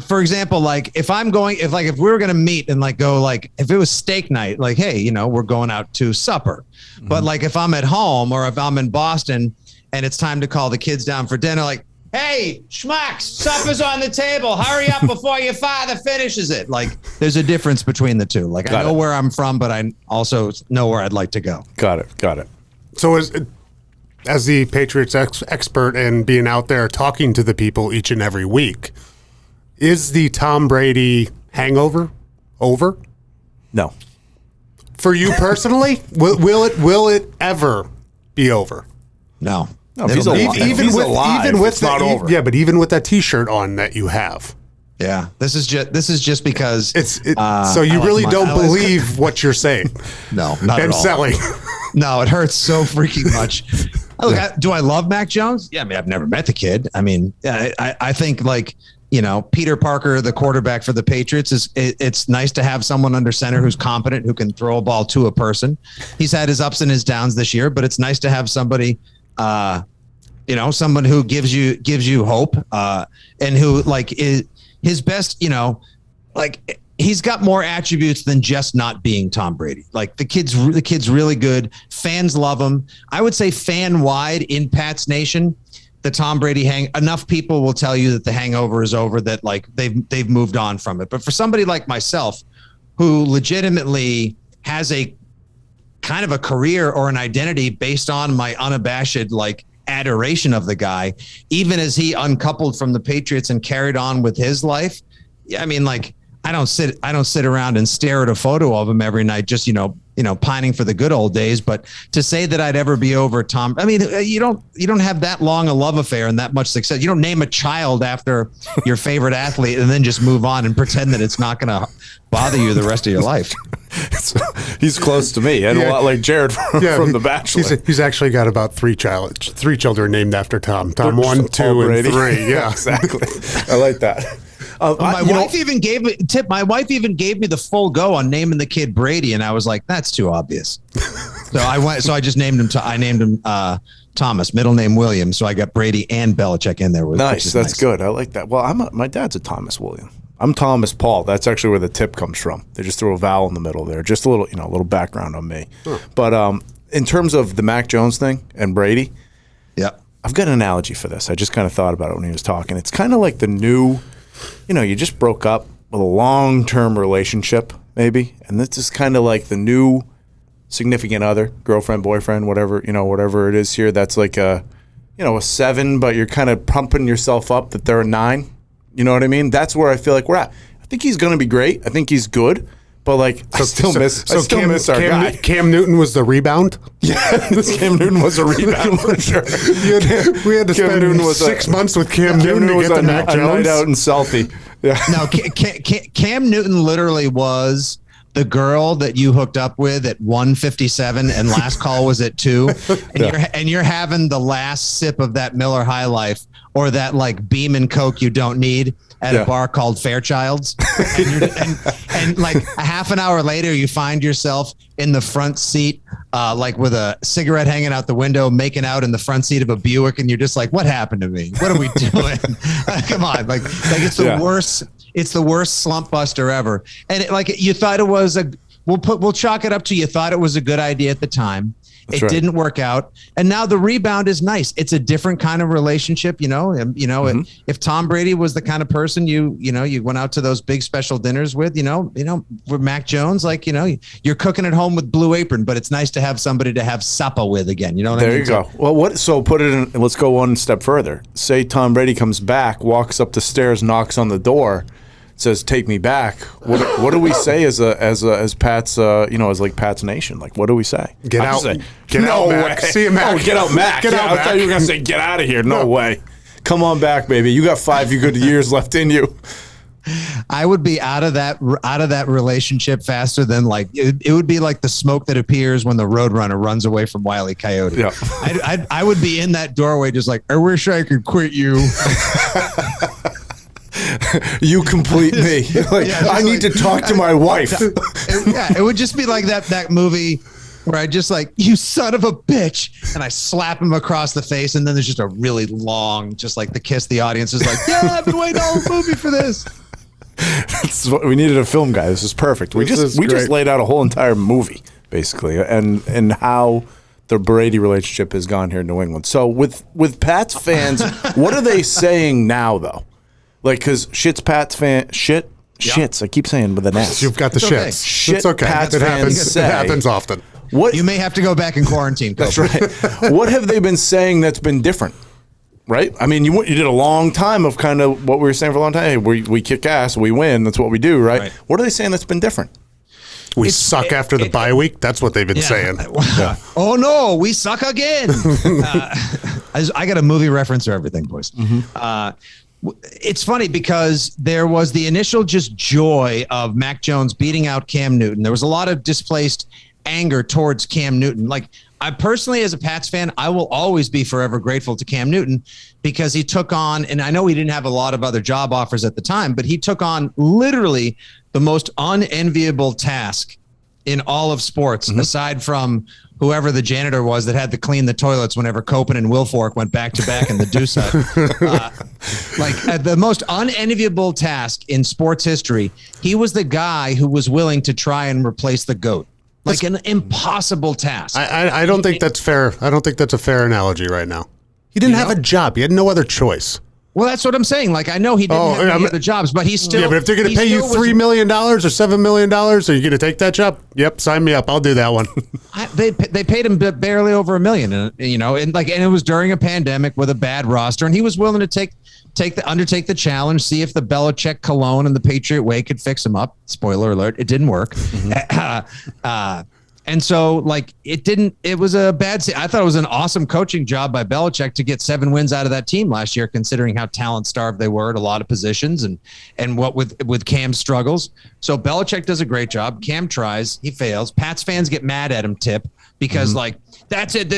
for example, like if we were going to meet and like go, like if it was steak night, like, hey, we're going out to supper. Mm-hmm. But like if I'm at home or if I'm in Boston and it's time to call the kids down for dinner, like, hey, schmucks, supper's on the table. Hurry up before your father finishes it. Like, there's a difference between the two. Like, I know where I'm from, but I also know where I'd like to go. Got it. So as the Patriots expert and being out there talking to the people each and every week, is the Tom Brady hangover over? No. For you personally, will it ever be over? No. No, he's alive. It's not over. Yeah, but even with that T-shirt on that you have. Yeah, this is just because so you really don't believe what you're saying. No, not at all. Selling. No, it hurts so freaking much. Look, do I love Mac Jones? Yeah, I mean, I've never met the kid. I mean, I think like, Peter Parker, the quarterback for the Patriots, it's nice to have someone under center who's competent, who can throw a ball to a person. He's had his ups and his downs this year, but it's nice to have somebody, someone who gives you hope, and who like is his best, like he's got more attributes than just not being Tom Brady. Like the kid's really good. Fans love him. I would say fan wide in Pats Nation, the Tom Brady enough people will tell you that the hangover is over, that like they've moved on from it. But for somebody like myself, who legitimately has a kind of a career or an identity based on my unabashed like adoration of the guy, even as he uncoupled from the Patriots and carried on with his life. I mean, like, I don't sit around and stare at a photo of him every night, just, pining for the good old days. But to say that I'd ever be over Tom, I mean, you don't have that long a love affair and that much success. You don't name a child after your favorite athlete and then just move on and pretend that it's not going to bother you the rest of your life. He's close to me, and a lot like Jared from The Bachelor. He's actually got about three children named after Tom. Tom 1, 2, and Brady. 3. Yeah, exactly. I like that. My wife even gave me the full go on naming the kid Brady, and I was like, that's too obvious. So I just named him. Thomas, middle name William. So I got Brady and Belichick in there. That's good. I like that. Well, my dad's a Thomas William. I'm Thomas Paul. That's actually where the tip comes from. They just threw a vowel in the middle there. Just a little background on me. Huh. But in terms of the Mac Jones thing and Brady, yeah, I've got an analogy for this. I just kind of thought about it when he was talking. It's kind of like the new, you just broke up with a long-term relationship, maybe, and this is kind of like the new significant other, girlfriend, boyfriend, whatever it is here. That's like a 7, but you're kind of pumping yourself up that they're a 9. You know what I mean? That's where I feel like we're at. I think he's going to be great. I think he's good. But, I still miss our guy. Cam Newton was the rebound? Yeah, Cam Newton was a rebound for sure. We had to spend 6 months with Cam Newton to get to Mac Jones. A night out in Southie. Yeah. No, Cam Newton literally was the girl that you hooked up with at 1:57 and last call was at 2, and you're having the last sip of that Miller High Life or that Beam and Coke you don't need at a bar called Fairchild's, and like a half an hour later you find yourself in the front seat, with a cigarette hanging out the window, making out in the front seat of a Buick, and you're just like, what happened to me? What are we doing? Come on, like it's the worst. It's the worst slump buster ever. And you thought it was we'll chalk it up to you thought it was a good idea at the time. That's right. Didn't work out. And now the rebound is nice. It's a different kind of relationship, If Tom Brady was the kind of person you went out to those big special dinners with, with Mac Jones, you're cooking at home with Blue Apron, but it's nice to have somebody to have supper with again. You know what I mean? There you go. Well, so put it in, let's go one step further. Say Tom Brady comes back, walks up the stairs, knocks on the door, says, "Take me back." What do we say as Pat's as like Pat's Nation? Like, what do we say? Get out! Get out, Mac. See you, Mac. Oh, get out, Mac. I thought you were gonna say, "Get out of here." No way. Come on back, baby. You got 5 good years left in you. I would be out of that relationship faster than it would be like the smoke that appears when the Roadrunner runs away from Wile E. Coyote. Yeah. I would be in that doorway just like, I wish I could quit you. You complete me. I need to talk to my wife. It would just be like that movie where I just you son of a bitch, and I slap him across the face, and then there's just a really long, just like the kiss. The audience is like, yeah, I've been waiting all the movie for this. That's what we needed, a film guy. This is perfect. We just laid out a whole entire movie basically, and how the Brady relationship has gone here in New England. So with Pats fans, what are they saying now though? Because shits. I keep saying with an S. You've got the shits. Shit, it's okay. Pats it happens. Say, it happens often. What you may have to go back in quarantine. That's right. What have they been saying that's been different? Right. I mean, you did a long time of kind of what we were saying for a long time. Hey, we kick ass, we win. That's what we do, right? What are they saying that's been different? We suck after the bye week. That's what they've been saying. Yeah. Oh no, we suck again. I got a movie reference for everything, boys. Mm-hmm. It's funny because there was the initial just joy of Mac Jones beating out Cam Newton. There was a lot of displaced anger towards Cam Newton. I personally, as a Pats fan, I will always be forever grateful to Cam Newton because he took on, and I know he didn't have a lot of other job offers at the time, but he took on literally the most unenviable task in all of sports, aside from whoever the janitor was that had to clean the toilets whenever Copen and Wilfork went back to back in the Deuce Hut. The most unenviable task in sports history, he was the guy who was willing to try and replace the GOAT. An impossible task. I don't think that's fair. I don't think that's a fair analogy right now. He didn't have a job. He had no other choice. Well, that's what I'm saying. Like, I know he didn't have any other jobs, but he's still. Yeah, but if they're going to pay you $3 million or $7 million, are you going to take that job? Yep, sign me up. I'll do that one. They paid him barely over $1 million, and it was during a pandemic with a bad roster, and he was willing to undertake the challenge, see if the Belichick cologne and the Patriot way could fix him up. Spoiler alert, it didn't work. And so, it was a bad. I thought it was an awesome coaching job by Belichick to get 7 wins out of that team last year, considering how talent starved they were at a lot of positions and what with Cam's struggles. So Belichick does a great job. Cam tries, he fails. Pats fans get mad at him, Tip, because that's it.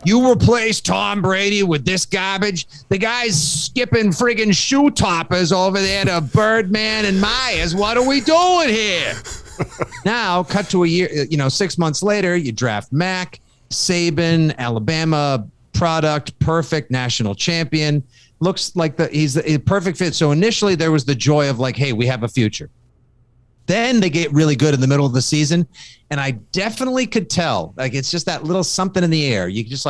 You replace Tom Brady with this garbage. The guy's skipping friggin' shoe toppers over there to Birdman and Myers. What are we doing here? Now, cut to a year, 6 months later, you draft Mac, Saban, Alabama product, perfect national champion. Looks like he's a perfect fit. So initially there was the joy of hey, we have a future. Then they get really good in the middle of the season. And I definitely could tell, it's just that little something in the air. You just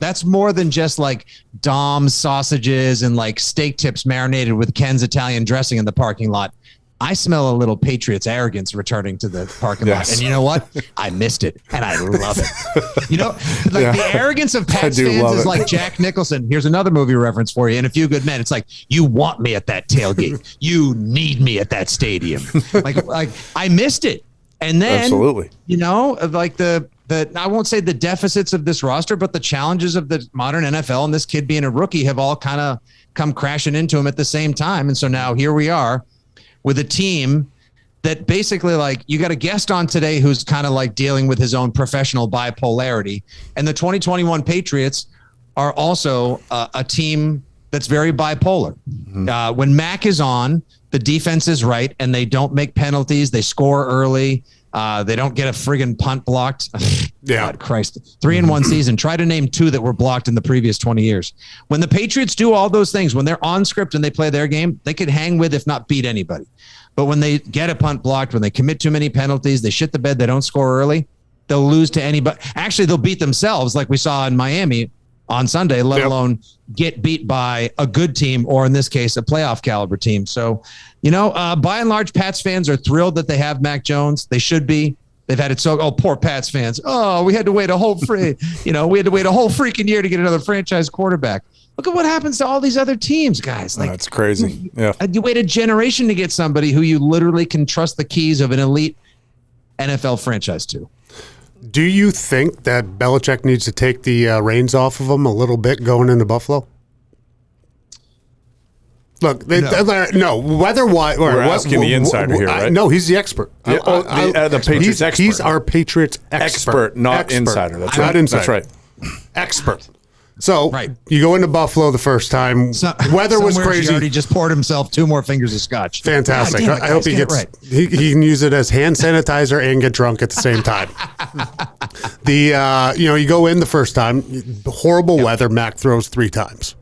that's more than just Dom's sausages and steak tips marinated with Ken's Italian dressing in the parking lot. I smell a little Patriots arrogance returning to the parking lot. And you know what? I missed it, and I love it. The arrogance of Pats fans is like Jack Nicholson. Here's another movie reference for you. In A Few Good Men, it's like, you want me at that tailgate. You need me at that stadium. I missed it. And then, absolutely, I won't say the deficits of this roster, but the challenges of the modern NFL and this kid being a rookie have all kind of come crashing into him at the same time. And so now here we are, with a team that basically you got a guest on today who's kind of dealing with his own professional bipolarity. And the 2021 Patriots are also a team that's very bipolar. Mm-hmm. When Mac is on, the defense is right and they don't make penalties. They score early. They don't get a friggin' punt blocked. God Christ. 3-1 season. Try to name 2 that were blocked in the previous 20 years. When the Patriots do all those things, when they're on script and they play their game, they could hang with, if not beat anybody. But when they get a punt blocked, when they commit too many penalties, they shit the bed, they don't score early, they'll lose to anybody. Actually, they'll beat themselves like we saw in Miami on Sunday, let alone get beat by a good team, or in this case, a playoff caliber team. So, by and large, Pats fans are thrilled that they have Mac Jones. They should be. They've had it poor Pats fans. Oh, we had to wait a whole freaking year to get another franchise quarterback. Look at what happens to all these other teams, guys. That's crazy. Yeah. You wait a generation to get somebody who you literally can trust the keys of an elite NFL franchise to. Do you think that Belichick needs to take the reins off of him a little bit going into Buffalo? Look, no. Whether why we're asking the insider here, right? No, he's the expert. The Patriots expert. He's our Patriots expert, not insider. That's not right. Insider. That's right. Expert. So you go into Buffalo the first time. Weather was crazy. He already just poured himself 2 more fingers of scotch. Fantastic. I hope he gets. He can use it as hand sanitizer and get drunk at the same time. You go in the first time. Horrible weather. Mac throws 3 times.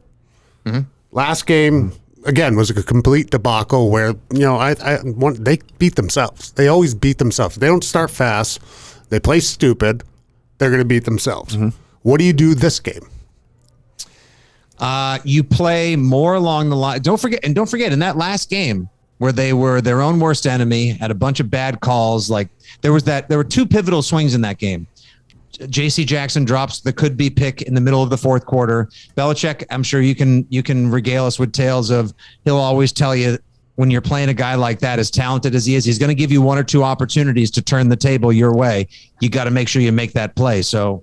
Mm-hmm. Last game again was a complete debacle where they beat themselves. They always beat themselves. They don't start fast. They play stupid. They're going to beat themselves. Mm-hmm. What do you do this game? You play more along the line. Don't forget in that last game where they were their own worst enemy, had a bunch of bad calls. There were 2 pivotal swings in that game. J.C. Jackson drops the could-be pick in the middle of the 4th quarter. Belichick, I'm sure you can regale us with tales of, he'll always tell you when you're playing a guy like that, as talented as he is, he's going to give you 1 or 2 opportunities to turn the table your way. You got to make sure you make that play. So,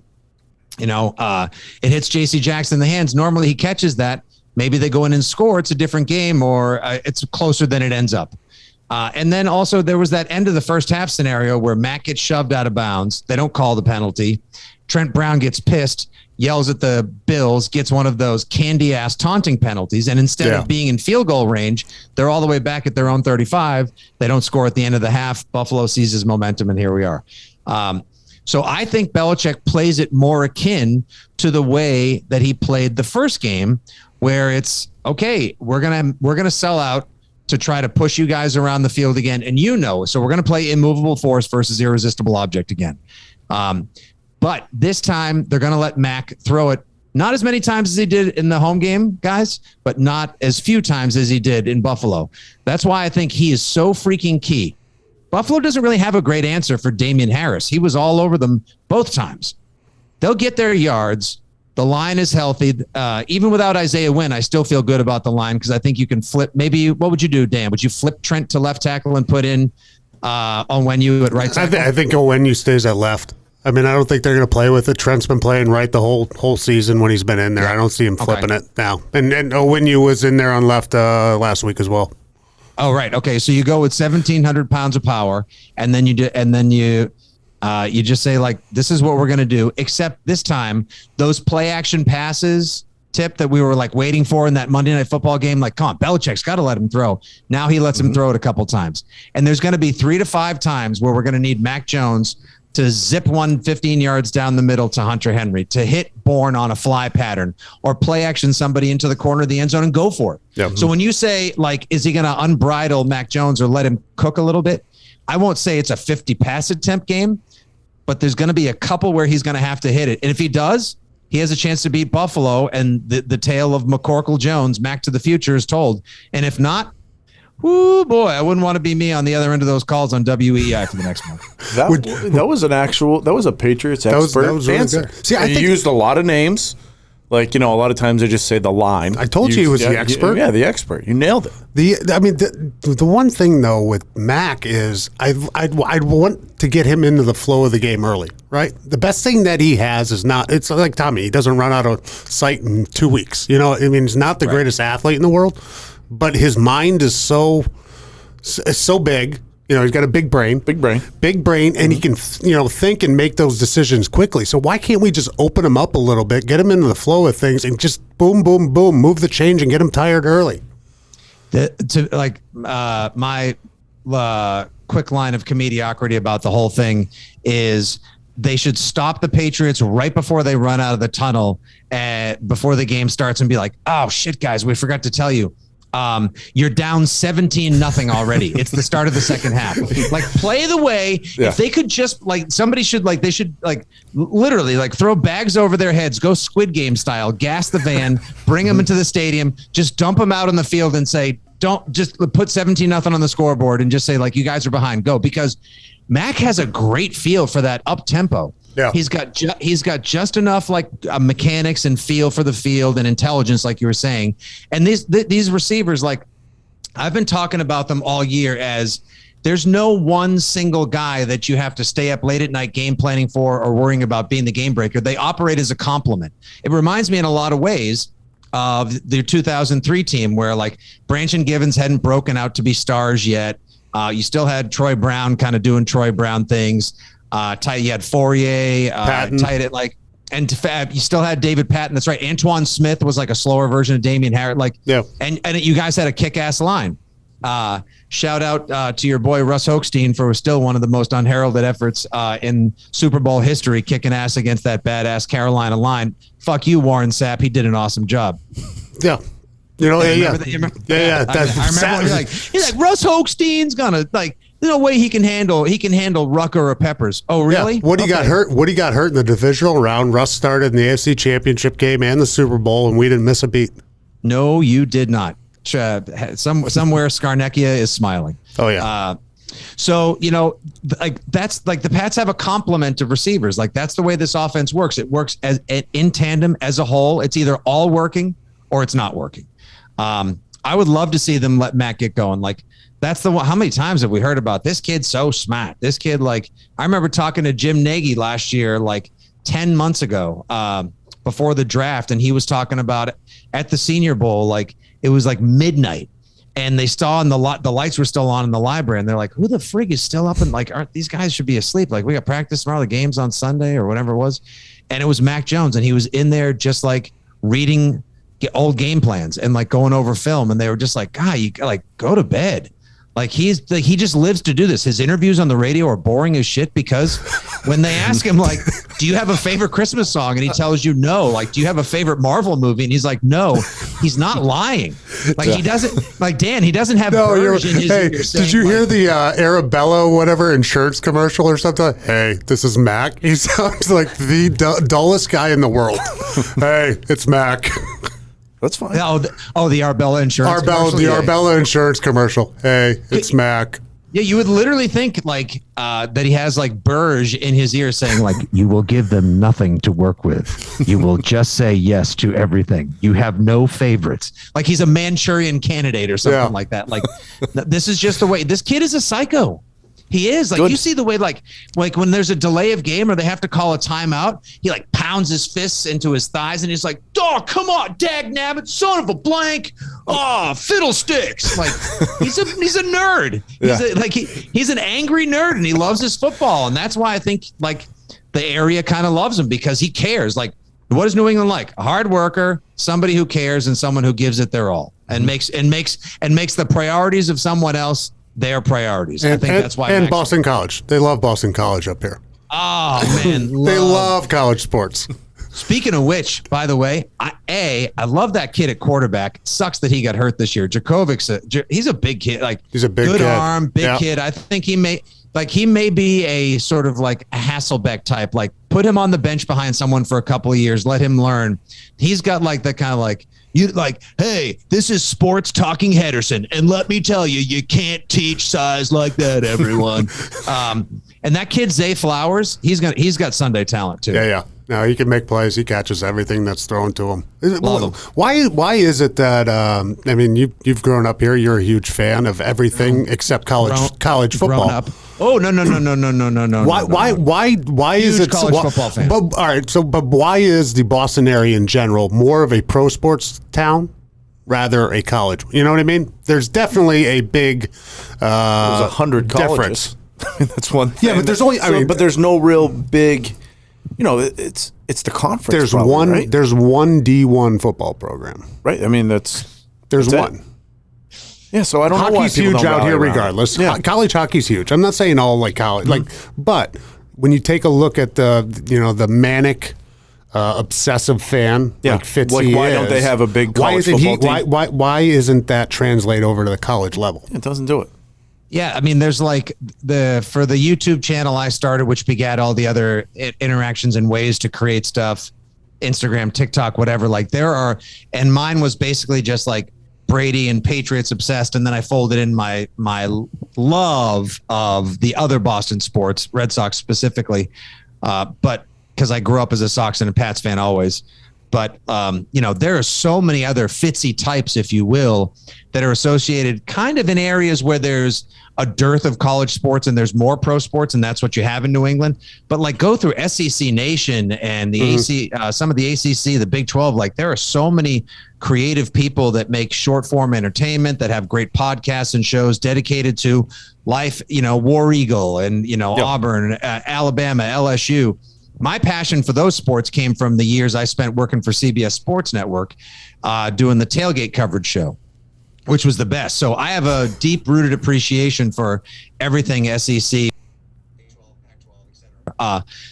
it hits J.C. Jackson in the hands. Normally he catches that. Maybe they go in and score. It's a different game, or it's closer than it ends up. And then also there was that end of the first half scenario where Mac gets shoved out of bounds. They don't call the penalty. Trent Brown gets pissed, yells at the Bills, gets one of those candy-ass taunting penalties. And instead of being in field goal range, they're all the way back at their own 35. They don't score at the end of the half. Buffalo seizes momentum, and here we are. So I think Belichick plays it more akin to the way that he played the first game, where it's, okay, we're gonna sell out to try to push you guys around the field again. And so we're going to play immovable force versus irresistible object again. But this time they're going to let Mac throw it Not as many times as he did in the home game, guys, but not as few times as he did in Buffalo. That's why I think he is so freaking key. Buffalo doesn't really have a great answer for Damian Harris. He was all over them both times. They'll get their yards. The line is healthy. Even without Isaiah Wynn, I still feel good about the line because I think you can flip. Maybe, what would you do, Dan? Would you flip Trent to left tackle and put in Onwenu at right tackle? I think Onwenu stays at left. I mean, I don't think they're going to play with it. Trent's been playing right the whole season when he's been in there. Yeah. I don't see him flipping it now. And Onwenu was in there on left last week as well. Oh, right. Okay, so you go with 1,700 pounds of power, and then you just say, like, this is what we're going to do, except this time, those play action passes tip that we were like waiting for in that Monday Night Football game, like, come on, Belichick's got to let him throw. Now he lets him throw it a couple times. And there's going to be 3 to 5 times where we're going to need Mac Jones to zip 15 yards down the middle to Hunter Henry, to hit Bourne on a fly pattern, or play action somebody into the corner of the end zone and go for it. Yep. So when you say, like, is he going to unbridle Mac Jones or let him cook a little bit? I won't say it's a 50 pass attempt game, but there's going to be a couple where he's going to have to hit it. And if he does, he has a chance to beat Buffalo, and the tale of McCorkle Jones, Mac to the future, is told. And if not, whoo, boy, I wouldn't want to be me on the other end of those calls on WEI for the next month. That was a Patriots Expert answer. See, I think you used a lot of names. Like, a lot of times they just say the line. I told you he was the expert. Yeah, the expert. You nailed it. The one thing, though, with Mac is I'd want to get him into the flow of the game early, right? The best thing that he has is it's like Tommy. He doesn't run out of sight in 2 weeks. He's not the greatest athlete in the world, but his mind is so big. He's got a big brain, and he can, think and make those decisions quickly. So why can't we just open him up a little bit, get him into the flow of things, and just boom, boom, boom, move the change and get him tired early? My quick line of comediocrity about the whole thing is they should stop the Patriots right before they run out of the tunnel before the game starts and be like, oh, shit, guys, we forgot to tell you. You're down 17-0 already. It's the start of the second half. Like, play the way. Yeah. If they could just they should literally throw bags over their heads, go Squid Game style, gas the van, bring them into the stadium, just dump them out on the field and say, don't just put 17-0 on the scoreboard and just say, like, you guys are behind, go. Because Mac has a great feel for that up tempo. Yeah. He's got just enough mechanics and feel for the field and intelligence, like you were saying. And these receivers, I've been talking about them all year as there's no one single guy that you have to stay up late at night game planning for or worrying about being the game breaker. They operate as a complement. It reminds me in a lot of ways of the 2003 team where Branch and Givens hadn't broken out to be stars yet. You still had Troy Brown kind of doing Troy Brown things. You had Fourier, tight at and you still had David Patton. That's right. Antoine Smith was a slower version of Damian Harris. And you guys had a kick-ass line. Shout out to your boy Russ Hochstein for still one of the most unheralded efforts in Super Bowl history, kicking ass against that badass Carolina line. Fuck you, Warren Sapp. He did an awesome job. Yeah. I remember he's like, Russ Hochstein's gonna there's no way he can handle Rucker or Peppers. Oh, really? Yeah. Woody got hurt in the divisional round. Russ started in the AFC Championship game and the Super Bowl, and we didn't miss a beat. No, you did not. Somewhere Scarnecchia is smiling. Oh yeah. So that's the Pats have a complement of receivers. That's the way this offense works. It works as in tandem as a whole. It's either all working or it's not working. I would love to see them let Mac get going. That's the one. How many times have we heard about this kid so smart? This kid, I remember talking to Jim Nagy last year, 10 months ago, before the draft, and he was talking about it at the Senior Bowl. It was midnight, and they saw the lights were still on in the library, and they're like, "Who the frig is still up?" And aren't these guys should be asleep? We got practice tomorrow, the game's on Sunday or whatever it was, and it was Mac Jones, and he was in there just reading old game plans and going over film, and they were just like, "God, you go to bed." Like he just lives to do this. His interviews on the radio are boring as shit because when they ask him, like, do you have a favorite Christmas song? And he tells you no. Like, do you have a favorite Marvel movie? And he's like, no. He's not lying. Like he doesn't, like Dan, he doesn't have Burge in his ear saying, did you hear the Arabella whatever insurance commercial or something? Hey, this is Mac. He sounds like the dullest guy in the world. Hey, it's Mac. That's fine. The Arbella insurance commercial? The Arbella insurance commercial. Hey, it's Mac. Yeah, you would literally think like that he has like Burge in his ear saying like, you will give them nothing to work with. You will just say yes to everything. You have no favorites. Like he's a Manchurian candidate or something like that. Like this is just the way this kid is a psycho. He is like, you see the way, like when there's a delay of game or they have to call a timeout, he like pounds his fists into his thighs and he's like, "Oh, come on, dag nabbit, son of a blank, oh, fiddlesticks!" Like he's a nerd. He's an angry nerd and he loves his football, and that's why I think like the area kind of loves him because he cares. Like, what is New England like? A hard worker, somebody who cares, and someone who gives it their all, and makes the priorities of someone else their priorities. I think that's why. And Boston College. They love Boston College up here. Oh, man. They love college sports. Speaking of which, by the way, I love that kid at quarterback. It sucks that he got hurt this year. Djokovic, he's a big kid. Like, he's a big good kid. Arm, big kid. I think he may be a sort of like a Hasselbeck type. Like, put him on the bench behind someone for a couple of years. Let him learn. He's got like the kind of like, you like, hey, this is sports talking Henderson, and let me tell you, you can't teach size like that, everyone. And that kid Zay Flowers, he's got Sunday talent too. Yeah. No, he can make plays. He catches everything that's thrown to him. Love him. Why is it that I mean, you've grown up here. You're a huge fan of everything except college football. Grown up. Oh no. Why is it college football fan? But all right, but why is the Boston area in general more of a pro sports town rather a college? You know what I mean? There's definitely a big there's 100 colleges. That's one thing. Yeah, but there's only but there's no real big. You know, it's the conference. There's probably, one. Right? There's one D1 football program. Right. I mean, there's one. It. Yeah. So I don't know why hockey's huge out here, regardless. Yeah. College hockey's huge. I'm not saying all like college, but when you take a look at the manic, obsessive fan like Fitzy, like why don't they have a big college football team? Why isn't that translate over to the college level? It doesn't do it. Yeah, I mean, there's like for the YouTube channel I started, which begat all the other interactions and ways to create stuff, Instagram, TikTok, whatever. Like and mine was basically just like Brady and Patriots obsessed, and then I folded in my love of the other Boston sports, Red Sox specifically, but because I grew up as a Sox and a Pats fan always. But, there are so many other Fitzy types, if you will, that are associated kind of in areas where there's a dearth of college sports and there's more pro sports, and that's what you have in New England. But like go through SEC Nation and the AC, some of the ACC, the Big 12, like there are so many creative people that make short form entertainment, that have great podcasts and shows dedicated to life, War Eagle and, Auburn, Alabama, LSU. My passion for those sports came from the years I spent working for CBS Sports Network, doing the tailgate coverage show, which was the best. So I have a deep-rooted appreciation for everything SEC.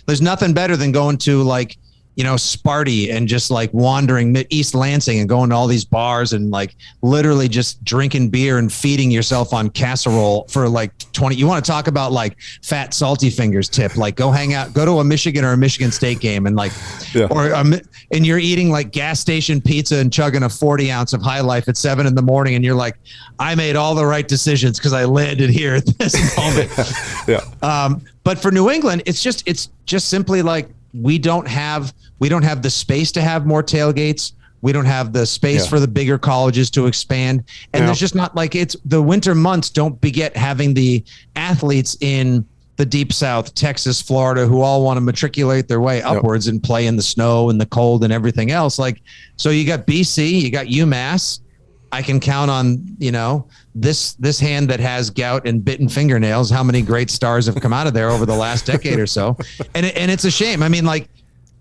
There's nothing better than going to like, Sparty and just like wandering East Lansing and going to all these bars and like literally just drinking beer and feeding yourself on casserole for like 20. You want to talk about like fat, salty fingers tip, like go hang out, go to a Michigan or a Michigan State game and like, and you're eating like gas station pizza and chugging a 40 ounce of High Life at 7 a.m. and you're like, I made all the right decisions because I landed here at this moment. But for New England, it's just simply like, we don't have the space to have more tailgates. We don't have the space for the bigger colleges to expand. And there's just not like the winter months don't beget having the athletes in the deep South, Texas, Florida, who all want to matriculate their way upwards and play in the snow and the cold and everything else. Like, so you got BC, you got UMass. I can count on, this hand that has gout and bitten fingernails, how many great stars have come out of there over the last decade or so. And it's a shame. I mean, like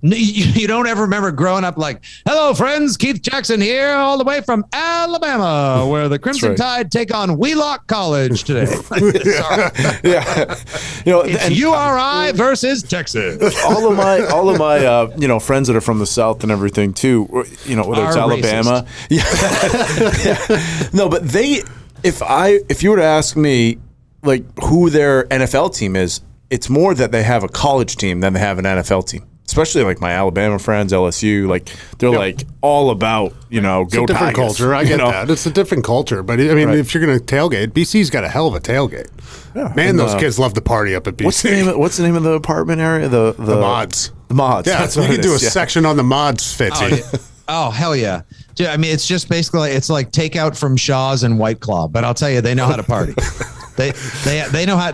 You don't ever remember growing up like, hello, friends, Keith Jackson here, all the way from Alabama, where the Crimson Tide take on Wheelock College today. Yeah. It's URI versus Texas. All of my friends that are from the South and everything too, whether it's Alabama. Yeah. No, but if you were to ask me like who their NFL team is, it's more that they have a college team than they have an NFL team. Especially like my Alabama friends, LSU, like they're like all about, it's go a different Tigers, culture. I get that. It's a different culture. But I mean, if you're going to tailgate, BC's got a hell of a tailgate. Yeah. Man, those kids love to party up at BC. What's the name of the apartment area? The mods. The mods. Yeah, so we could do a section on the mods, Fitzy. Oh, hell yeah. I mean, it's just basically, it's like takeout from Shaw's and White Claw. But I'll tell you, they know how to party. They know how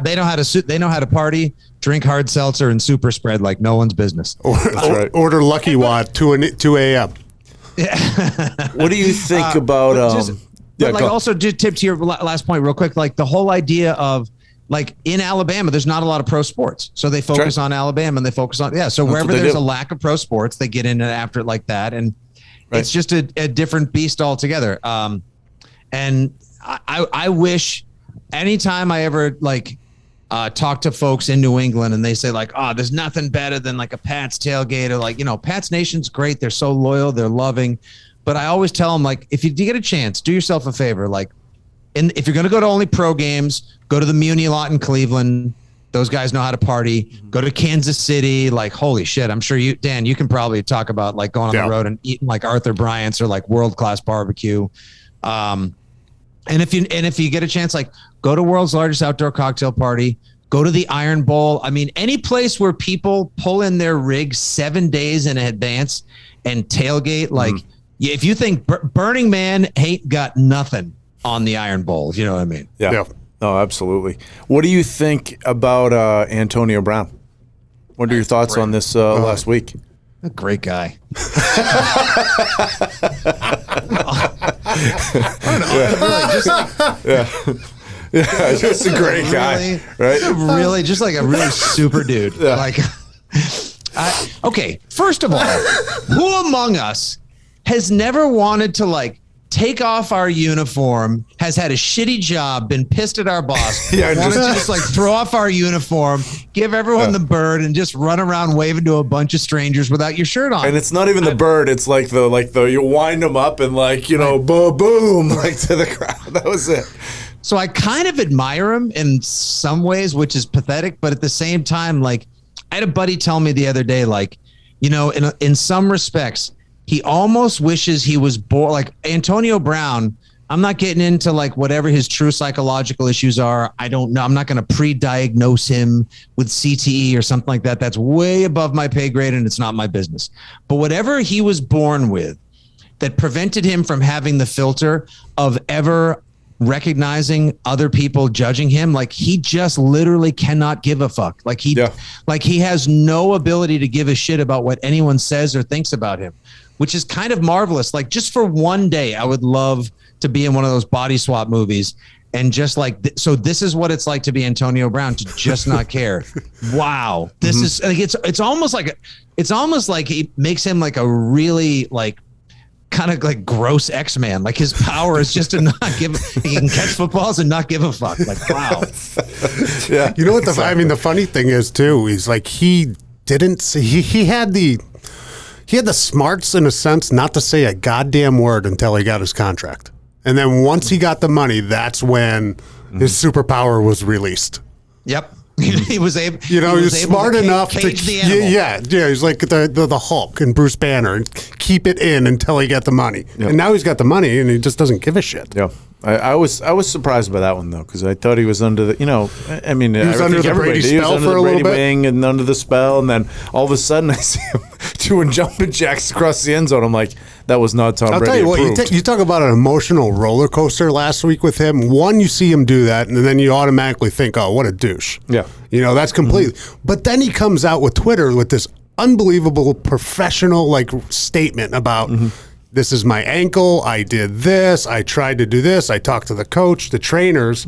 to party, drink hard seltzer, and super spread like no one's business. Order Lucky Watt 2 a.m. What do you think about? Also, just tip to your last point, real quick. Like the whole idea of like in Alabama, there's not a lot of pro sports, so they focus on Alabama and they focus on So wherever there's a lack of pro sports, they get in after it like that, and it's just a different beast altogether. And I wish. Anytime I ever talk to folks in New England and they say like, oh, there's nothing better than like a Pats tailgate, or like, Pats Nation's great. They're so loyal. They're loving. But I always tell them, like, if you get a chance, do yourself a favor. Like, if you're going to go to only pro games, go to the Muni lot in Cleveland. Those guys know how to party. Mm-hmm. Go to Kansas City. Like, holy shit. I'm sure Dan, you can probably talk about like going on the road and eating like Arthur Bryant's or like world-class barbecue. And if you get a chance, like go to world's largest outdoor cocktail party, go to the Iron Bowl. I mean, any place where people pull in their rig 7 days in advance and tailgate. Like, if you think Burning Man ain't got nothing on the Iron Bowl, if you know what I mean? Yeah. No, absolutely. What do you think about Antonio Brown? What are your thoughts on this last week? A great guy. Just a great guy, right? Really, just like a really super dude. Yeah. Like, okay. First of all, who among us has never wanted to like take off our uniform, has had a shitty job, been pissed at our boss, wanted to just like throw off our uniform, give everyone the bird, and just run around waving to a bunch of strangers without your shirt on. And it's not even the bird; it's like the you wind them up and like boom, like to the crowd. That was it. So I kind of admire him in some ways, which is pathetic, but at the same time, like I had a buddy tell me the other day, like in some respects, he almost wishes he was born like Antonio Brown. I'm not getting into like whatever his true psychological issues are. I don't know. I'm not going to pre-diagnose him with CTE or something like that. That's way above my pay grade and it's not my business. But whatever he was born with that prevented him from having the filter of ever recognizing other people judging him, like he just literally cannot give a fuck. Like he has no ability to give a shit about what anyone says or thinks about him, which is kind of marvelous. Like just for one day, I would love to be in one of those body swap movies and just like, so this is what it's like to be Antonio Brown, to just not care. Wow. This is like, it's almost like it makes him like a really like kind of like gross X-Man. Like his power is just to not give, he can catch footballs and not give a fuck. Like, wow. Yeah. You know what the funny thing is too, is like, he didn't see, he had the smarts in a sense not to say a goddamn word until he got his contract. And then once he got the money, that's when his superpower was released. Yep. He was able. He was smart enough to he's like the Hulk and Bruce Banner and keep it in until he got the money. Yep. And now he's got the money and he just doesn't give a shit. Yeah. I was surprised by that one though, because I thought he was under the he was under the Brady spell for a little bit, and under the spell, and then all of a sudden I see him doing jumping jacks across the end zone. I'm like, that was not Tom Brady. I'll tell you what, you talk about an emotional roller coaster last week with him. One, you see him do that, and then you automatically think, oh, what a douche. Yeah, that's completely. But then he comes out with Twitter with this unbelievable professional like statement about. This is my ankle. I did this. I tried to do this. I talked to the coach, the trainers.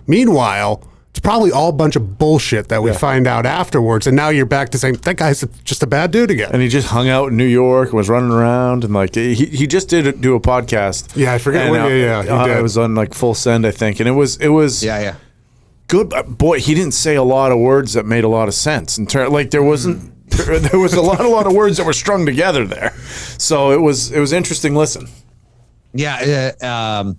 Meanwhile, It's probably all a bunch of bullshit that we find out afterwards. And now you're back to saying, that guy's just a bad dude again. And he just hung out in New York and was running around. And like, he just did do a podcast. Yeah, I forget. He did. It was on like Full Send, I think. And it was Yeah. good. Boy, he didn't say a lot of words that made a lot of sense. Like there wasn't, there was a lot of words that were strung together there. So it was interesting listen. Yeah.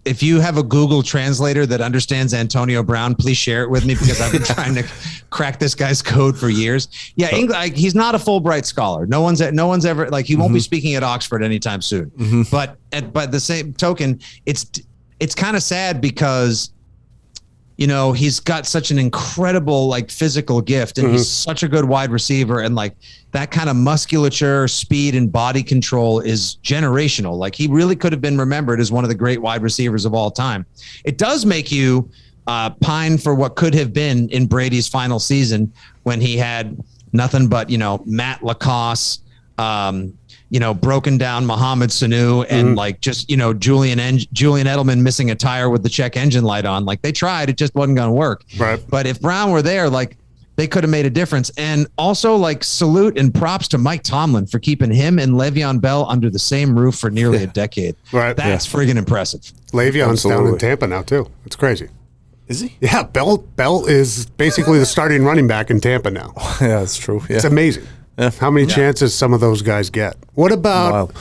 If you have a Google translator that understands Antonio Brown, please share it with me because I've been trying to crack this guy's code for years. Yeah, he's not a Fulbright scholar. No one's ever like he won't be speaking at Oxford anytime soon. But by the same token, it's kind of sad because he's got such an incredible like physical gift and he's such a good wide receiver and like that kind of musculature, speed and body control is generational. Like he really could have been remembered as one of the great wide receivers of all time. It does make you pine for what could have been in Brady's final season when he had nothing but, Matt Lacoste, broken down Mohamed Sanu and like just, Julian Edelman missing a tire with the check engine light on. Like they tried, it just wasn't going to work. Right. But if Brown were there, like they could have made a difference. And also like salute and props to Mike Tomlin for keeping him and Le'Veon Bell under the same roof for nearly a decade. Right. That's friggin' impressive. Le'Veon's down in Tampa now too. It's crazy. Is he? Yeah. Bell is basically the starting running back in Tampa now. Yeah, that's true. Yeah. It's amazing. Yeah. How many chances some of those guys get? What about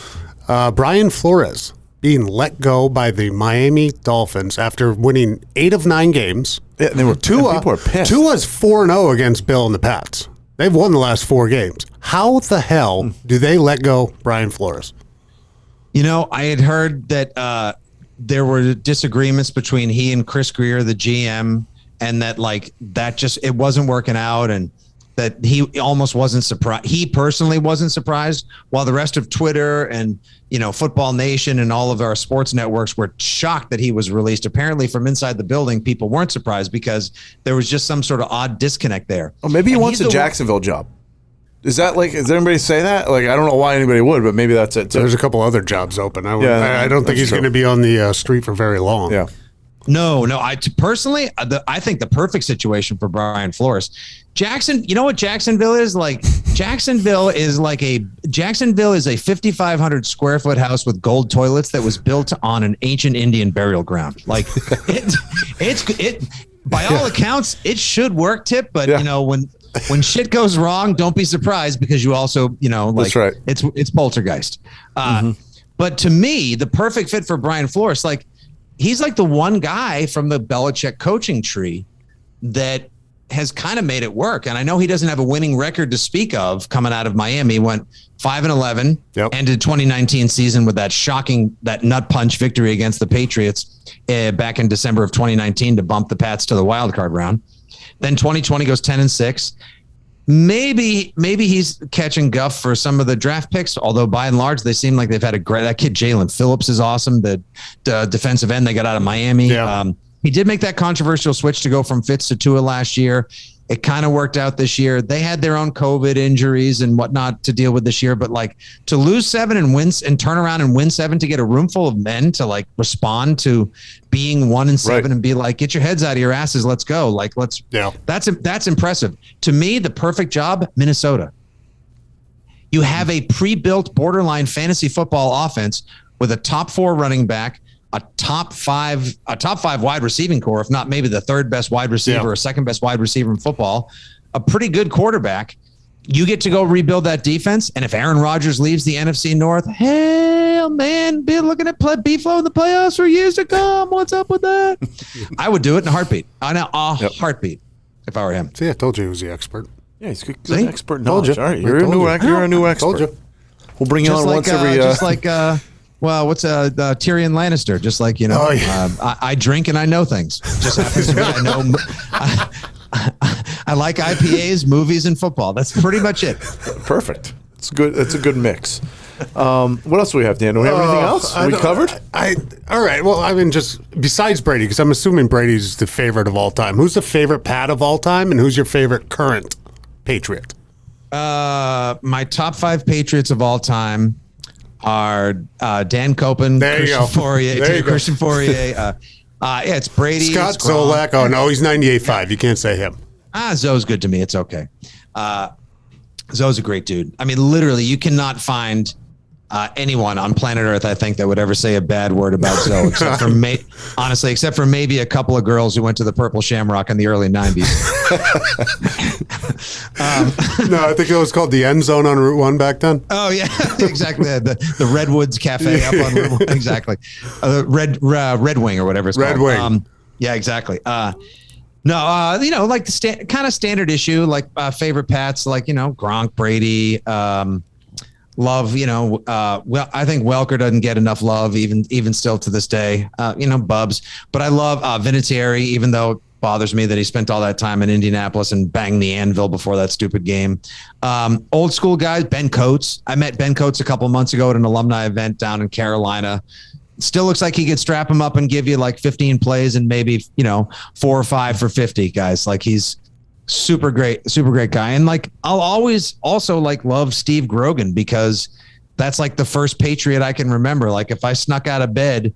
Brian Flores being let go by the Miami Dolphins after winning 8 of 9 games? Yeah, and people are pissed. Tua's 4-0 against Bill and the Pats. They've won the last 4 games. How the hell do they let go Brian Flores? I had heard that there were disagreements between he and Chris Greer, the GM, and that it wasn't working out and that he almost wasn't surprised. He personally wasn't surprised, while the rest of Twitter and, Football Nation and all of our sports networks were shocked that he was released. Apparently from inside the building, people weren't surprised because there was just some sort of odd disconnect there. Oh, maybe he wants a Jacksonville job. Does anybody say that? Like, I don't know why anybody would, but maybe that's it too. There's a couple other jobs open. I don't think he's going to be on the street for very long. Yeah. No. I think the perfect situation for Brian Flores. You know what Jacksonville is like? Jacksonville is a 5,500 square foot house with gold toilets that was built on an ancient Indian burial ground. Like it by all accounts, it should work, Tip. But when shit goes wrong, don't be surprised because you also, that's right. It's poltergeist. But to me, the perfect fit for Brian Flores, he's like the one guy from the Belichick coaching tree that has kind of made it work. And I know he doesn't have a winning record to speak of coming out of Miami. He went 5-11, ended 2019 season with that nut punch victory against the Patriots back in December of 2019 to bump the Pats to the wild card round. Then 2020 goes 10-6. Maybe he's catching guff for some of the draft picks, although by and large, they seem like they've had that kid Jalen Phillips is awesome. The defensive end they got out of Miami. Yeah. He did make that controversial switch to go from Fitz to Tua last year. It kind of worked out this year. They had their own COVID injuries and whatnot to deal with this year, but to lose 7 and win and turn around and win 7 to get a room full of men to respond to being 1-7 and be like, get your heads out of your asses. Let's go. That's impressive. To me, the perfect job, Minnesota. You have a pre-built borderline fantasy football offense with a top 4 running back, a top five wide receiving core, if not maybe the 3rd best wide receiver or 2nd best wide receiver in football, a pretty good quarterback. You get to go rebuild that defense. And if Aaron Rodgers leaves the NFC North, hell man, been looking at B-Flow in the playoffs for years to come. What's up with that? I would do it in a heartbeat. Heartbeat if I were him. See, I told you he was the expert. Yeah, he's good expert knowledge. All right, you're a new expert. Told you. We'll bring you on once every... Well, what's Tyrion Lannister? Just like, I drink and I know things. Just happens to be I know. I like IPAs, movies, and football. That's pretty much it. Perfect. It's good. It's a good mix. What else do we have, Dan? Do we have anything else? We covered? All right. Well, I mean, just besides Brady, because I'm assuming Brady's the favorite of all time. Who's the favorite Pat of all time, and who's your favorite current Patriot? My top 5 Patriots of all time are Dan Copen, Christian Fauria, Yeah, it's Brady. Scott it's Gronk. Zolak. Oh, no, he's 98.5. You can't say him. Zoe's good to me. It's okay. Zoe's a great dude. I mean, literally, you cannot find anyone on planet Earth, I think, that would ever say a bad word about Zoe, except for honestly, except for maybe a couple of girls who went to the Purple Shamrock in the early 90s. No, I think it was called the End Zone on Route 1 back then. Oh, yeah, exactly. The Redwoods Cafe up on Route 1. Exactly. Red Wing or whatever it's Red called. Wing. Yeah, exactly. No, like the kind of standard issue, like favorite Pats, like, Gronk, Brady, love, well, I think Welker doesn't get enough love, even still to this day, Bubs. But I love Vinatieri, even though it bothers me that he spent all that time in Indianapolis and banged the anvil before that stupid game. Old school guys, Ben Coates. I met Ben Coates a couple months ago at an alumni event down in Carolina. Still looks like he could strap him up and give you like 15 plays and maybe, 4 or 5 for 50, guys. Like, he's super great guy. And like, I'll always also like love Steve Grogan, because that's like the first Patriot I can remember. Like, if I snuck out of bed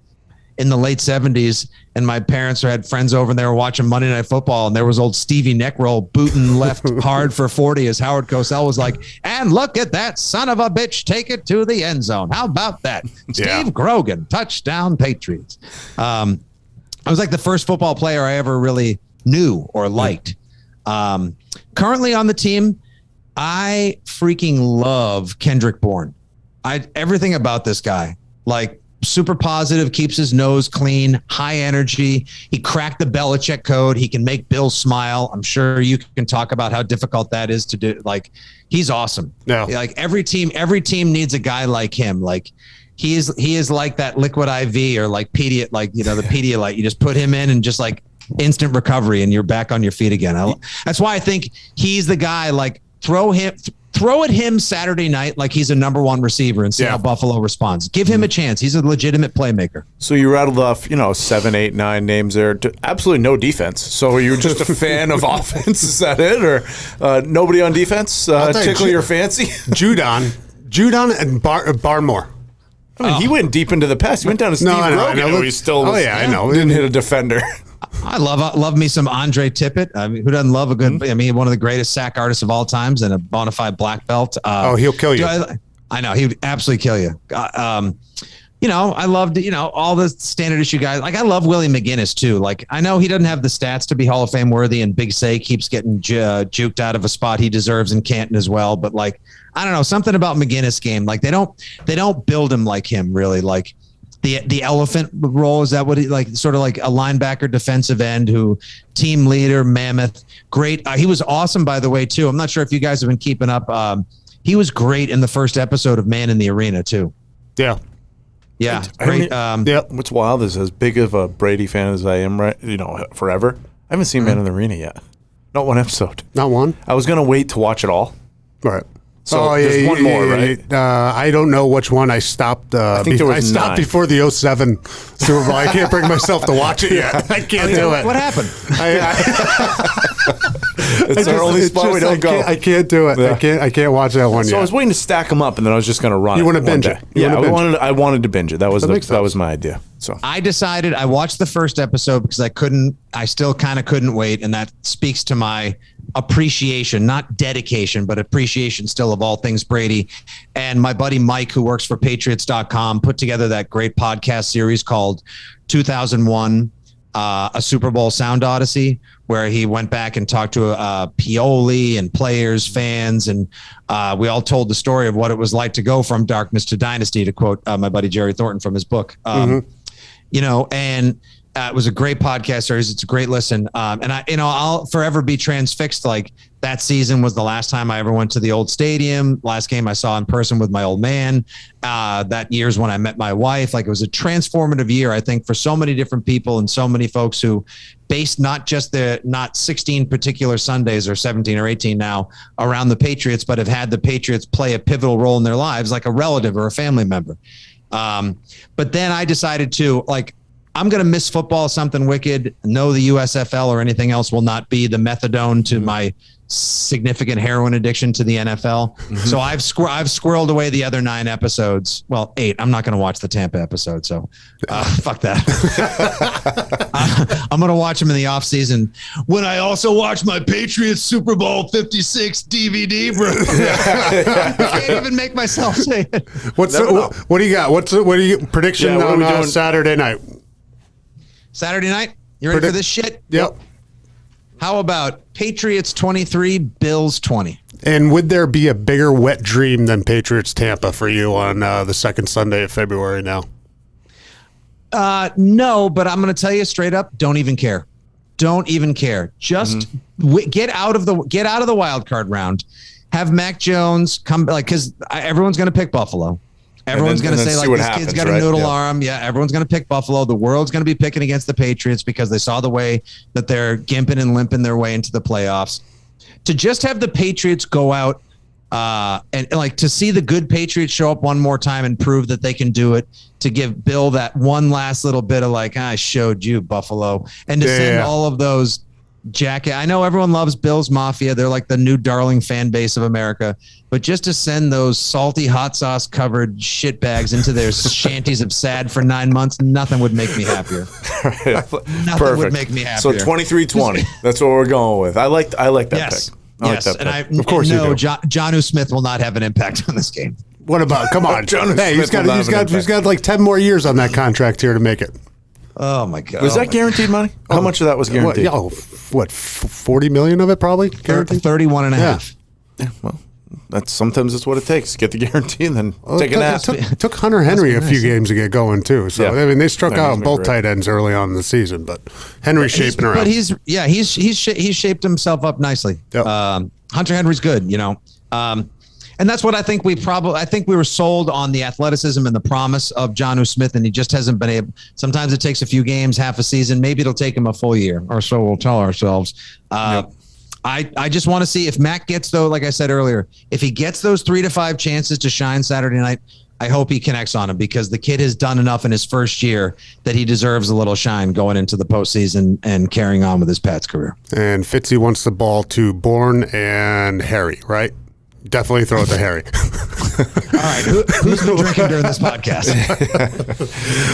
in the late 70s and my parents had friends over and they were watching Monday Night Football and there was old Stevie Neckroll booting left hard for 40 as Howard Cosell was like, and look at that son of a bitch, take it to the end zone. How about that? Steve Grogan, touchdown Patriots. I was like the first football player I ever really knew or liked. Currently on the team, I freaking love Kendrick Bourne. Everything about this guy, like, super positive, keeps his nose clean, high energy. He cracked the Belichick code. He can make Bill smile. I'm sure you can talk about how difficult that is to do. Like, he's awesome. Yeah. Like, every team needs a guy like him. Like, he is like that liquid IV or like Pedialyte, like, the Pedialyte. You just put him in and just like instant recovery and you're back on your feet again. That's why I think he's the guy. Like, throw at him Saturday night like he's a number 1 receiver and see how Buffalo responds. Give him a chance. He's a legitimate playmaker. So you rattled off, 7, 8, 9 names there. Absolutely no defense. So are you just a fan of offense? Is that it? Or nobody on defense? Tickle your fancy? Judon and Barmore. I mean, he went deep into the pass. He went down to Steve Grogan. He's still I know. Didn't hit a defender. I love me some Andre Tippett. I mean, who doesn't love a good? I mean, one of the greatest sack artists of all times and a bona fide black belt. He'll kill you. I know he would absolutely kill you. I loved all the standard issue guys. Like, I love Willie McGinnis too. Like, I know he doesn't have the stats to be Hall of Fame worthy, and Big Say keeps getting juked out of a spot he deserves in Canton as well. But like, I don't know, something about McGinnis' game. Like, they don't build him like him really. Like, the elephant role, is that what he like? Sort of like a linebacker, defensive end, who team leader, mammoth, great. He was awesome, by the way, too. I'm not sure if you guys have been keeping up. He was great in the first episode of Man in the Arena too. Yeah. Yeah. Great. What's wild is, as big of a Brady fan as I am, right? Forever. I haven't seen Man in the Arena yet. Not one episode. Not one? I was going to wait to watch it all. Right. So there's one more, right? I don't know which one I stopped. I think there was I stopped 9. before the 07 Super Bowl. I can't bring myself to watch it yet. I can't do it. What happened? It's our only spot we don't go. I can't do it. Yeah. I can't watch that one yet. So I was waiting to stack them up, and then I was just going to run. You want to binge day. it? Yeah, I wanted to binge it. That was my idea. So I decided, I watched the first episode because I still kind of couldn't wait. And that speaks to my appreciation, not dedication, but appreciation still of all things Brady. And my buddy Mike, who works for Patriots.com, put together that great podcast series called 2001, a Super Bowl Sound Odyssey, where he went back and talked to Pioli and players, fans, and we all told the story of what it was like to go from darkness to dynasty, to quote my buddy Jerry Thornton from his book. And it was a great podcast series. It's a great listen. And I'll forever be transfixed. Like, that season was the last time I ever went to the old stadium. Last game I saw in person with my old man. That year's when I met my wife. Like, it was a transformative year, I think, for so many different people and so many folks who based not 16 particular Sundays or 17 or 18 now around the Patriots, but have had the Patriots play a pivotal role in their lives, like a relative or a family member. But then I decided to, like, I'm going to miss football, something wicked. No, the USFL or anything else will not be the methadone to my significant heroin addiction to the NFL. So I've squirreled away the other 9 episodes. Well, 8. I'm not going to watch the Tampa episode. So fuck that. I'm going to watch them in the off season when I also watch my Patriots Super Bowl 56 DVD, bro. I can't even make myself say it. What do you got? What are you prediction on Saturday night? Saturday night? You ready for this shit? Yep. How about Patriots 23, Bills 20? And would there be a bigger wet dream than Patriots Tampa for you on the second Sunday of February now? No, but I'm going to tell you straight up, don't even care. Don't even care. Just get out of the wild card round. Have Mac Jones come, like, because everyone's going to pick Buffalo. Everyone's going to say, like, this kid's got a noodle arm. Yeah, everyone's going to pick Buffalo. The world's going to be picking against the Patriots because they saw the way that they're gimping and limping their way into the playoffs. To just have the Patriots go out and like to see the good Patriots show up one more time and prove that they can do it, to give Bill that one last little bit of like, I showed you, Buffalo, and to send all of those jacket. I know everyone loves Bills Mafia. They're like the new darling fan base of America. But just to send those salty hot sauce covered shit bags into their shanties of sad for 9 months, nothing would make me happier. Nothing would make me happier. So 23-20. That's what we're going with. I like that pick. Yes. Like that pick. Of course you do. Jonnu Smith will not have an impact on this game. What about? Come on, hey, he's got like 10 more years on that contract here to make it. Oh my God! Was that guaranteed money? How much of that was guaranteed? What 40 million of it probably guaranteed? 31 and a half. Yeah, well, sometimes it's what it takes. Get the guarantee and then take a nap. It took Hunter Henry a few games to get going too. So I mean, they struck out both tight ends early on in the season, but Henry's shaping around. But he's shaped himself up nicely. Yep. Hunter Henry's good, you know. And that's what I think we were sold on, the athleticism and the promise of Jonnu Smith, and he just hasn't been able. Sometimes it takes a few games, half a season. Maybe it'll take him a full year, or so we'll tell ourselves. I just want to see if Mac gets, though, like I said earlier, if he gets those 3 to 5 chances to shine Saturday night, I hope he connects on him, because the kid has done enough in his first year that he deserves a little shine going into the postseason and carrying on with his Pats career. And Fitzy wants the ball to Bourne and Harry, right? Definitely throw it to Harry. All right. Who's been drinking during this podcast?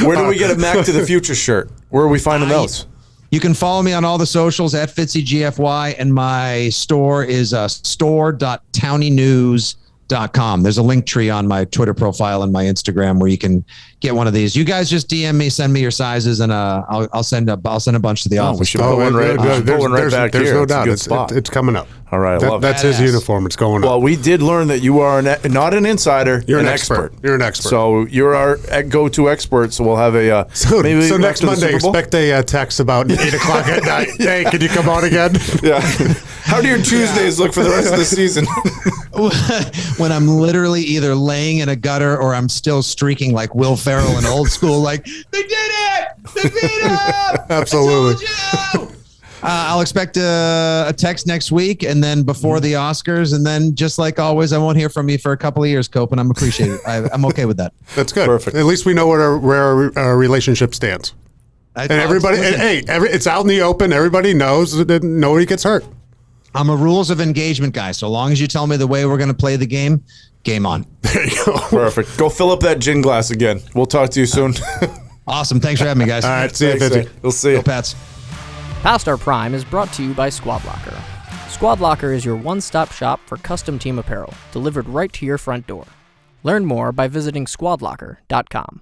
Where do we get a Mac to the Future shirt? Where are we finding those? You can follow me on all the socials at FitzyGFY, and my store is store.townienews.com. There's a link tree on my Twitter profile and my Instagram where you can get one of these. You guys just DM me, send me your sizes, and I'll send a bunch to the office. We should put one right back here. There's no doubt. It's coming up. All right, I love that's his uniform. It's going up. Well, we did learn that you are not an insider. You're an expert. You're an expert. So you're our go-to expert. So we'll have a so next Monday, expect a text about 8 o'clock at night. Hey, can you come on again? Yeah. How do your Tuesdays look for the rest of the season? When I'm literally either laying in a gutter or I'm still streaking like Will Ferrell in Old School, like, they did it! They beat him! Absolutely. I told you! I'll expect a text next week, and then before the Oscars, and then just like always, I won't hear from you for a couple of years, Cope, and I'm appreciated. I'm okay with that. That's good. Perfect. At least we know where our relationship stands. And everybody, it's out in the open. Everybody knows that nobody gets hurt. I'm a rules of engagement guy. So long as you tell me the way we're going to play the game, game on. There you go. Perfect. Go fill up that gin glass again. We'll talk to you soon. Awesome. Thanks for having me, guys. All right. See you, Fitzy. We'll see you. Go Pats. Past Our Prime is brought to you by Squad Locker. Squad Locker is your one-stop shop for custom team apparel, delivered right to your front door. Learn more by visiting squadlocker.com.